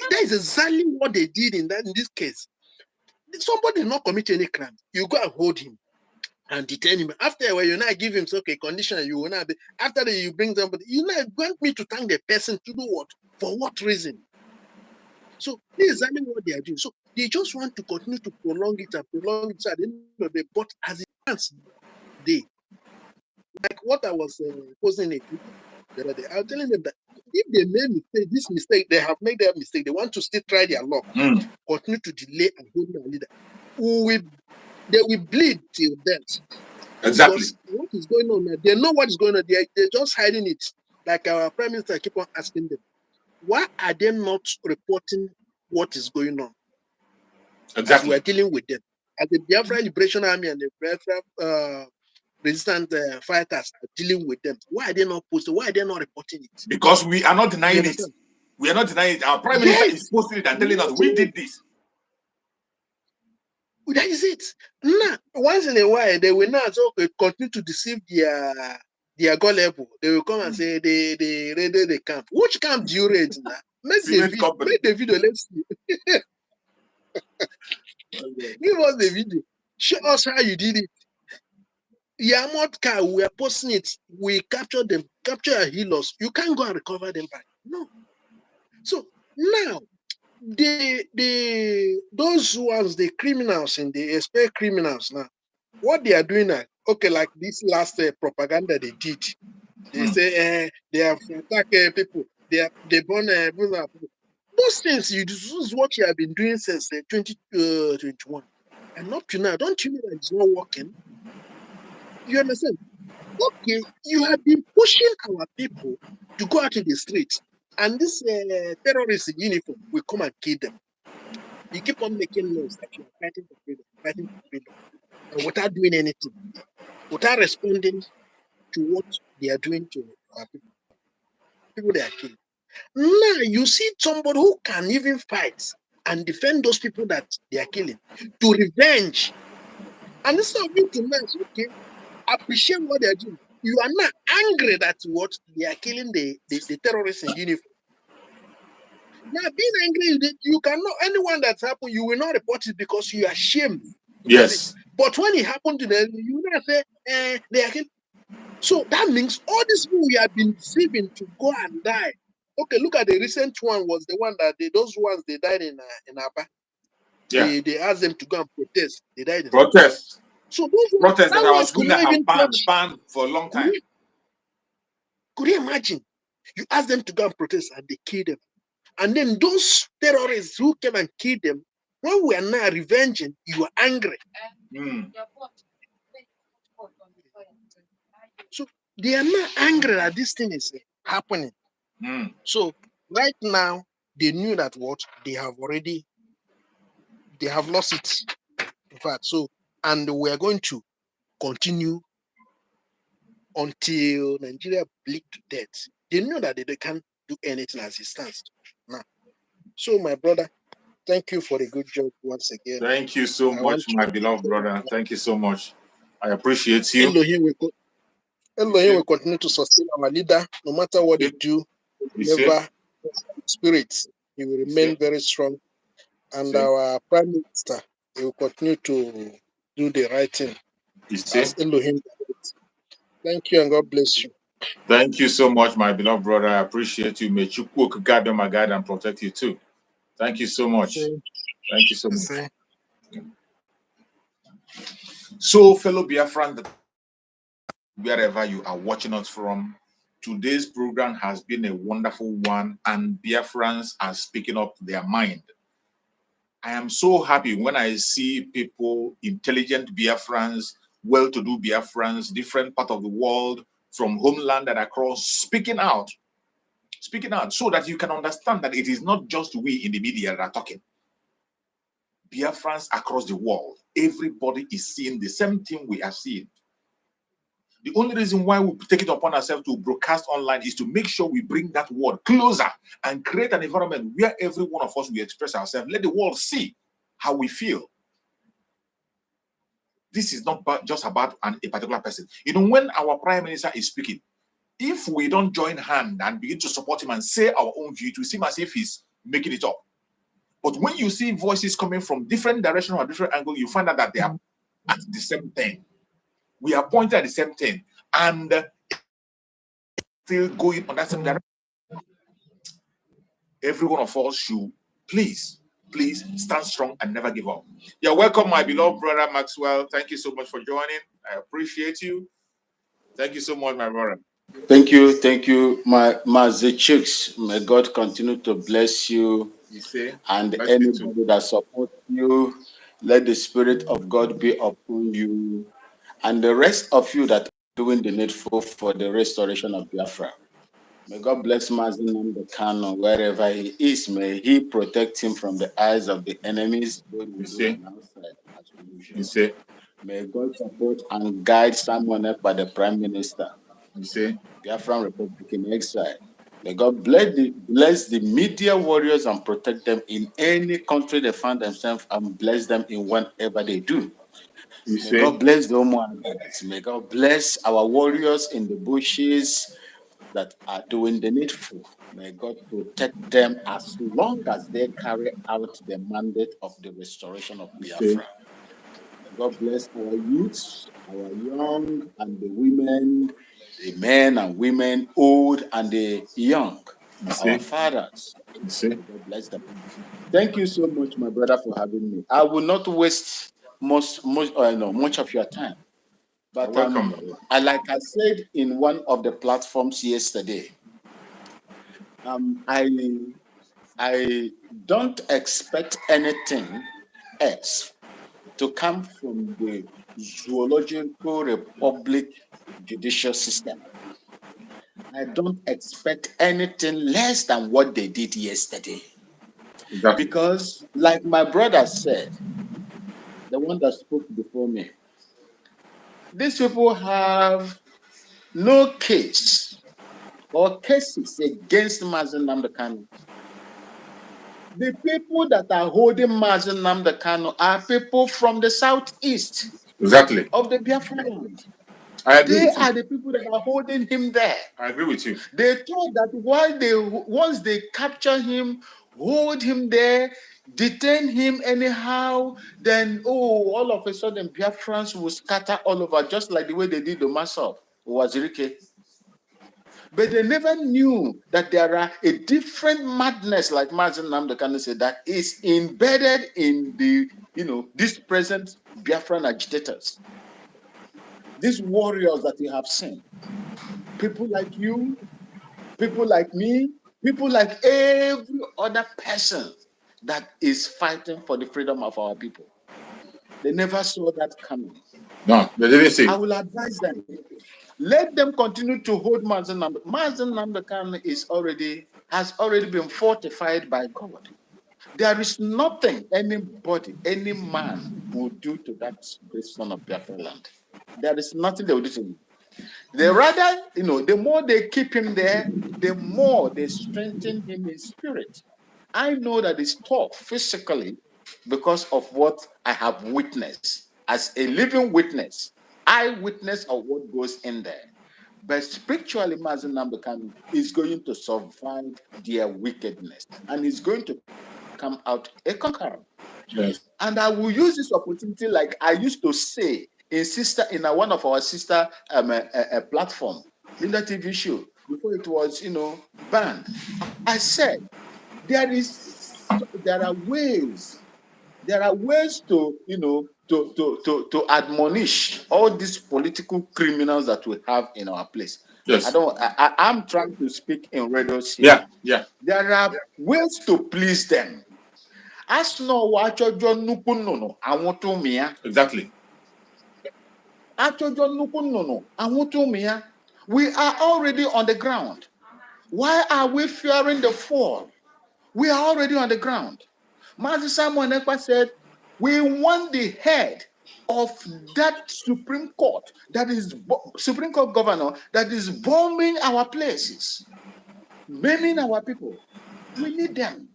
That is exactly what they did in this case. Somebody did not commit any crime. You go and hold him and detain him. After a while, you now give him condition. You will not be. After that, you bring somebody. You now want me to thank the person to do what? For what reason? So this is exactly what they are doing. So they just want to continue to prolong it and prolong it. So at the end of the day, but as it stands, like what I was posing a group the other day, I was telling them that if they made this mistake, they have made their mistake. They want to still try their luck, continue to delay and hold their leader. They will bleed till death. Exactly. Because what is going on now? They know what is going on. They're just hiding it. Like our prime minister keep on asking them, why are they not reporting what is going on? Exactly. As we are dealing with them. As the Biafra Liberation Army and the Biafra resistant fighters are dealing with them. Why are they not posting? Why are they not reporting it? Because we are not denying it. We are not denying it. Our prime minister is posting it and telling us we did this. That is it. Now, once in a while, they will not continue to deceive their gullible. They will come and say they raided the camp. Which camp do you raid now? Make the video. Let's see. Give us the video. Show us how you did it. Yamot car, we are posting it. We capture them, capture our healers. You can't go and recover them back. No. So now, those ones, the criminals and the expert criminals now, what they are doing now, okay, like this last propaganda they did. They say they have attacked people. They burn people. Those things, this is what you have been doing since 2021. And up to now, don't you know that it's not working? You understand? Okay, you have been pushing our people to go out in the streets, and this terrorist in uniform will come and kill them. You keep on making noise that you are fighting for freedom, and without doing anything, without responding to what they are doing to our people they are killing. Now you see somebody who can even fight and defend those people that they are killing to revenge, and instead of you to nice, okay, appreciate what they are doing. You are not angry that what they are killing the terrorists in uniform. Now, being angry, you cannot, anyone that's happened, you will not report it because you are ashamed. Yes. But when it happened to them, you will not say, they are killing. So that means all these people we have been deceiving to go and die. Okay, look at the recent one was the one that those ones they died in Aba. Yeah. They asked them to go and protest. They died in protest. So those protest that our school have banned for a long time. Could you imagine? You ask them to go and protest and they kill them. And then those terrorists who came and killed them, when we are now revenging, you are angry. They are not angry that this thing is happening. So right now, they knew that what they have lost it. In fact, so and we are going to continue until Nigeria bleed to death. They know that they can't do anything as it stands now. So, my brother, thank you for the good job once again. Thank you so I much, want my beloved brother. Thank you so much. I appreciate you. Elohim will continue to sustain our leader, no matter what they do. Never spirits, he will remain very strong. And our prime minister, he will continue to do the right thing. As Elohim. Thank you and God bless you. Thank you so much, my beloved brother. I appreciate you. May Chukwu guide my guide and protect you too. Thank you so much. Thank you so much. So, fellow Biafran, wherever you are watching us from, today's program has been a wonderful one, and Biafrans are speaking up their mind. I am so happy when I see people, intelligent Biafrans, well-to-do Biafrans, different part of the world, from homeland and across, speaking out, so that you can understand that it is not just we in the media that are talking. Biafrans across the world, everybody is seeing the same thing we are seeing. The only reason why we take it upon ourselves to broadcast online is to make sure we bring that word closer and create an environment where every one of us will express ourselves. Let the world see how we feel. This is not just about a particular person. You know, when our prime minister is speaking, if we don't join hand and begin to support him and say our own view, it will seem as if he's making it up. But when you see voices coming from different directions or different angles, you find out that they are at the same thing. We are pointing at the same thing, and still going on that same direction. Every one of us should please stand strong and never give up. You're welcome, my beloved brother Maxwell. Thank you so much for joining. I appreciate you. Thank you so much, my brother. Thank you, my Mazi Chicks. May God continue to bless you, and anybody that supports you. Let the Spirit of God be upon you, and the rest of you that are doing the needful for the restoration of Biafra. May God bless Mazi Nnamdi Kanu wherever he is. May He protect him from the eyes of the enemies, both within and outside, as usual. May God support and guide someone up by the Prime Minister. Biafran Republic in exile. May God bless the media warriors and protect them in any country they find themselves, and bless them in whatever they do. May God bless the Omoanites. May God bless our warriors in the bushes that are doing the needful. May God protect them as long as they carry out the mandate of the restoration of Biafra. God bless our youths, our young and the women, the men and women, old and the young, our fathers. God bless them. Thank you so much, my brother, for having me. I will not waste much of your time. But like I said in one of the platforms yesterday, I don't expect anything else to come from the Zoological Republic judicial system. I don't expect anything less than what they did yesterday. Because, like my brother said, the one that spoke before me, these people have no case or cases against Mazi Nnamdi Kanu. The people that are holding Mazi Nnamdi Kanu are people from the southeast of the Biafra land. They are the people that are holding him there. I agree with you. They thought that once they capture him, hold him there, detain him anyhow, then all of a sudden Biafrans will scatter all over, just like the way they did the Masop Wazirike. But they never knew that there are a different madness, like Mazi Nnamdi Kanu said, that is embedded in these present Biafran agitators. These warriors that you have seen, people like you, people like me, people like every other person that is fighting for the freedom of our people. They never saw that coming. No, they didn't see. I will advise them. Let them continue to hold Mazi Nnamdi. Mazi Nnamdi Kanu has already been fortified by God. There is nothing anybody, any man will do to that great son of Biafra land. There is nothing they will do to him. They rather, the more they keep him there, the more they strengthen him in spirit. I know that it's tough physically because of what I have witnessed as a living witness, eyewitness of what goes in there. But spiritually, Mazi Nnamdi Kanu is going to survive their wickedness and is going to come out a conqueror. Yes. And I will use this opportunity, like I used to say in one of our sister platform, in the TV show, before it was banned. I said there are ways to admonish all these political criminals that we have in our place. Yes. I'm trying to speak in riddles here. Yeah. There are ways to please them. As no achojo nnukwu nnụnụ anwụta ụmụ ya. Exactly. Achojo nnukwu nnụnụ anwụta ụmụ ya. We are already on the ground. Why are we fearing the fall? We are already on the ground. Mazi Samuel Ekpa said, we want the head of that Supreme Court Supreme Court governor that is bombing our places, maiming our people. We need them.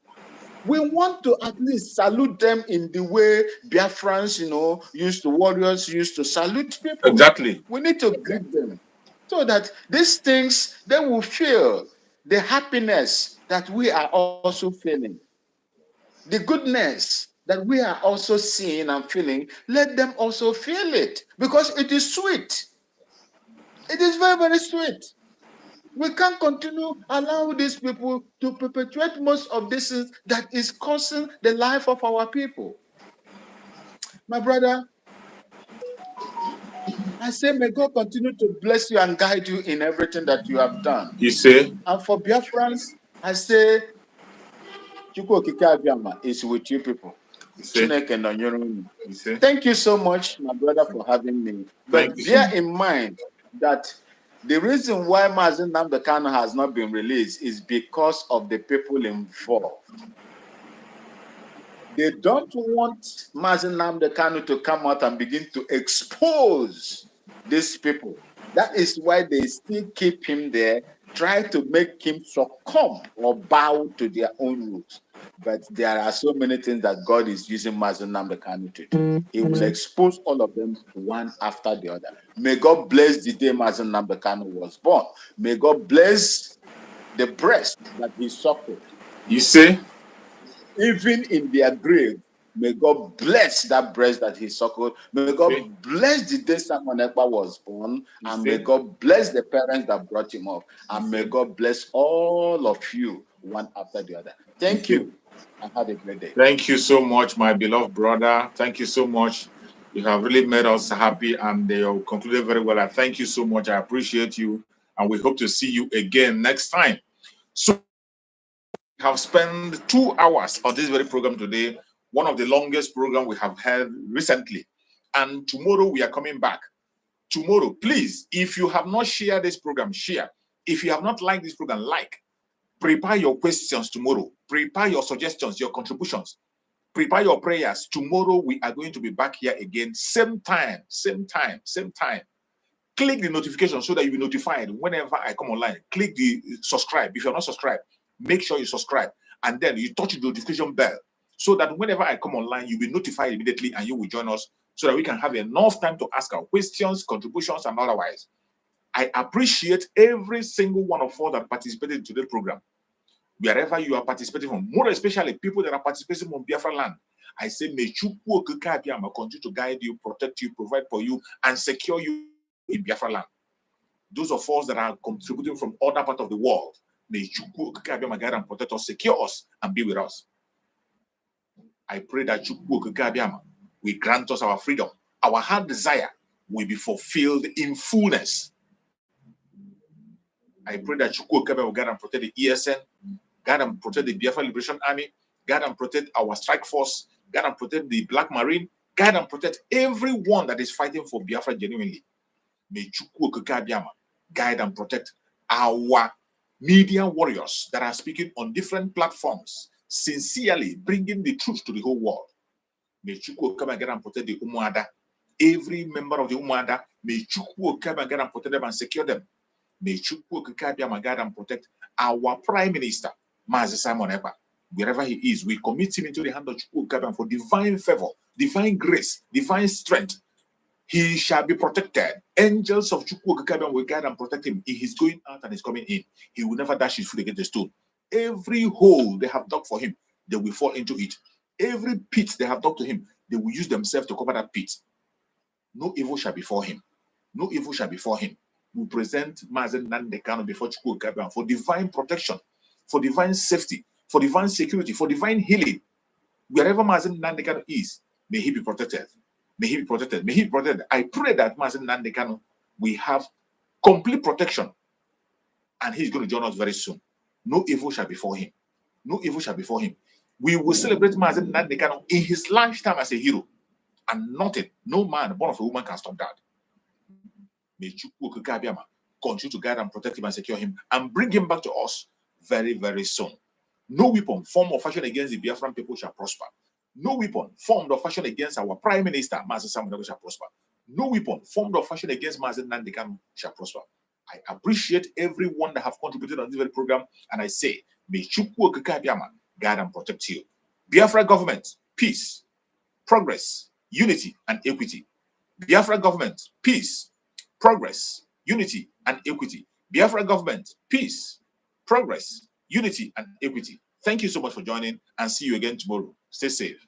We want to at least salute them in the way Biafrans, warriors used to salute people. Exactly. We need to greet them so that these things, they will feel the happiness that we are also feeling. The goodness that we are also seeing and feeling, let them also feel it because it is sweet. It is very, very sweet. We can't continue allow these people to perpetuate most of this that is causing the life of our people. My brother, I say may God continue to bless you and guide you in everything that you have done. You say? And for Biafrans, I say, Chukwu Okike Abiama is with you people. Thank you so much, my brother, for having me. But bear in mind that the reason why Mazi Nnamdi Kanu has not been released is because of the people involved. They don't want Mazi Nnamdi Kanu to come out and begin to expose these people. That is why they still keep him there, try to make him succumb or bow to their own rules. But there are so many things that God is using Mazi Nnamdi Kanu to do. He will expose all of them one after the other. May God bless the day Mazi Nnamdi Kanu was born. May God bless the breast that he suckled. You say? Even in their grave, may God bless that breast that he suckled. May God bless the day Samuel Ekpa was born. And may God bless the parents that brought him up. And may God bless all of you one after the other. Thank you. And have a great day. Thank you so much, my beloved brother. Thank you so much. You have really made us happy and you concluded very well. I thank you so much. I appreciate you. And we hope to see you again next time. So we have spent 2 hours on this very program today, one of the longest programs we have held recently. And tomorrow we are coming back. Tomorrow, please, if you have not shared this program, share. If you have not liked this program, like. Prepare your questions tomorrow. Prepare your suggestions, your contributions. Prepare your prayers. Tomorrow we are going to be back here again. Same time. Click the notification so that you'll be notified whenever I come online. Click the subscribe. If you're not subscribed, make sure you subscribe. And then you touch the notification bell so that whenever I come online, you'll be notified immediately and you will join us so that we can have enough time to ask our questions, contributions, and otherwise. I appreciate every single one of us that participated in today's program. Wherever you are participating from, more especially people that are participating from Biafra land, I say, may Chukwu Okike Abiama continue to guide you, protect you, provide for you, and secure you in Biafra land. Those of us that are contributing from other parts of the world, may Chukwu Okike Abiama guide and protect us, secure us, and be with us. I pray that Chukwu Okike Abiama will grant us our freedom. Our heart desire will be fulfilled in fullness. I pray that Chukwu Okike Abiama will guide and protect the ESN, guide and protect the Biafra Liberation Army, guide and protect our strike force, guide and protect the Black Marine, guide and protect everyone that is fighting for Biafra genuinely. May Chukwu Okike Abiama guide and protect our media warriors that are speaking on different platforms, sincerely bringing the truth to the whole world. May Chukwu come and get and protect the Umuada. Every member of the Umuada, may Chukwu come and get and protect them and secure them. May Chukwu Okike Abiama guide and protect our Prime Minister, Mazi Simon Ekpa. Wherever he is, we commit him into the hand of Chukwu Okike Abiama for divine favor, divine grace, divine strength. He shall be protected. Angels of Chukwu Okike Abiama will guide and protect him. He is going out and is coming in. He will never dash his foot against the stone. Every hole they have dug for him, they will fall into it. Every pit they have dug to him, they will use themselves to cover that pit. No evil shall befall him. No evil shall befall him. We present Mazi Nnamdi Kanu before Chukwu Okike Abiama for divine protection, for divine safety, for divine security, for divine healing. Wherever Mazi Nnamdi Kanu is, may he be protected. May he be protected. May he be protected. I pray that Mazi Nnamdi Kanu will have complete protection, and he's going to join us very soon. No evil shall befall him. No evil shall befall him. We will celebrate Mazi Nnamdi Kanu in his lifetime as a hero, and nothing, no man born of a woman can stop that. May Chukwu Okike Abiama continue to guide and protect him and secure him and bring him back to us very, very soon. No weapon formed or fashioned against the Biafran people shall prosper. No weapon formed or fashioned against our Prime Minister, Mazi Simon Ekpa, shall prosper. No weapon formed or fashioned against Mazi Nnamdi Kanu shall prosper. I appreciate everyone that have contributed on this very program, and I say, may Chukwu Okike Abiama guide and protect you. Biafra government, peace, progress, unity, and equity. Biafra government, peace, progress, unity, and equity. Biafra government, peace, progress, unity, and equity. Thank you so much for joining, and see you again tomorrow. Stay safe.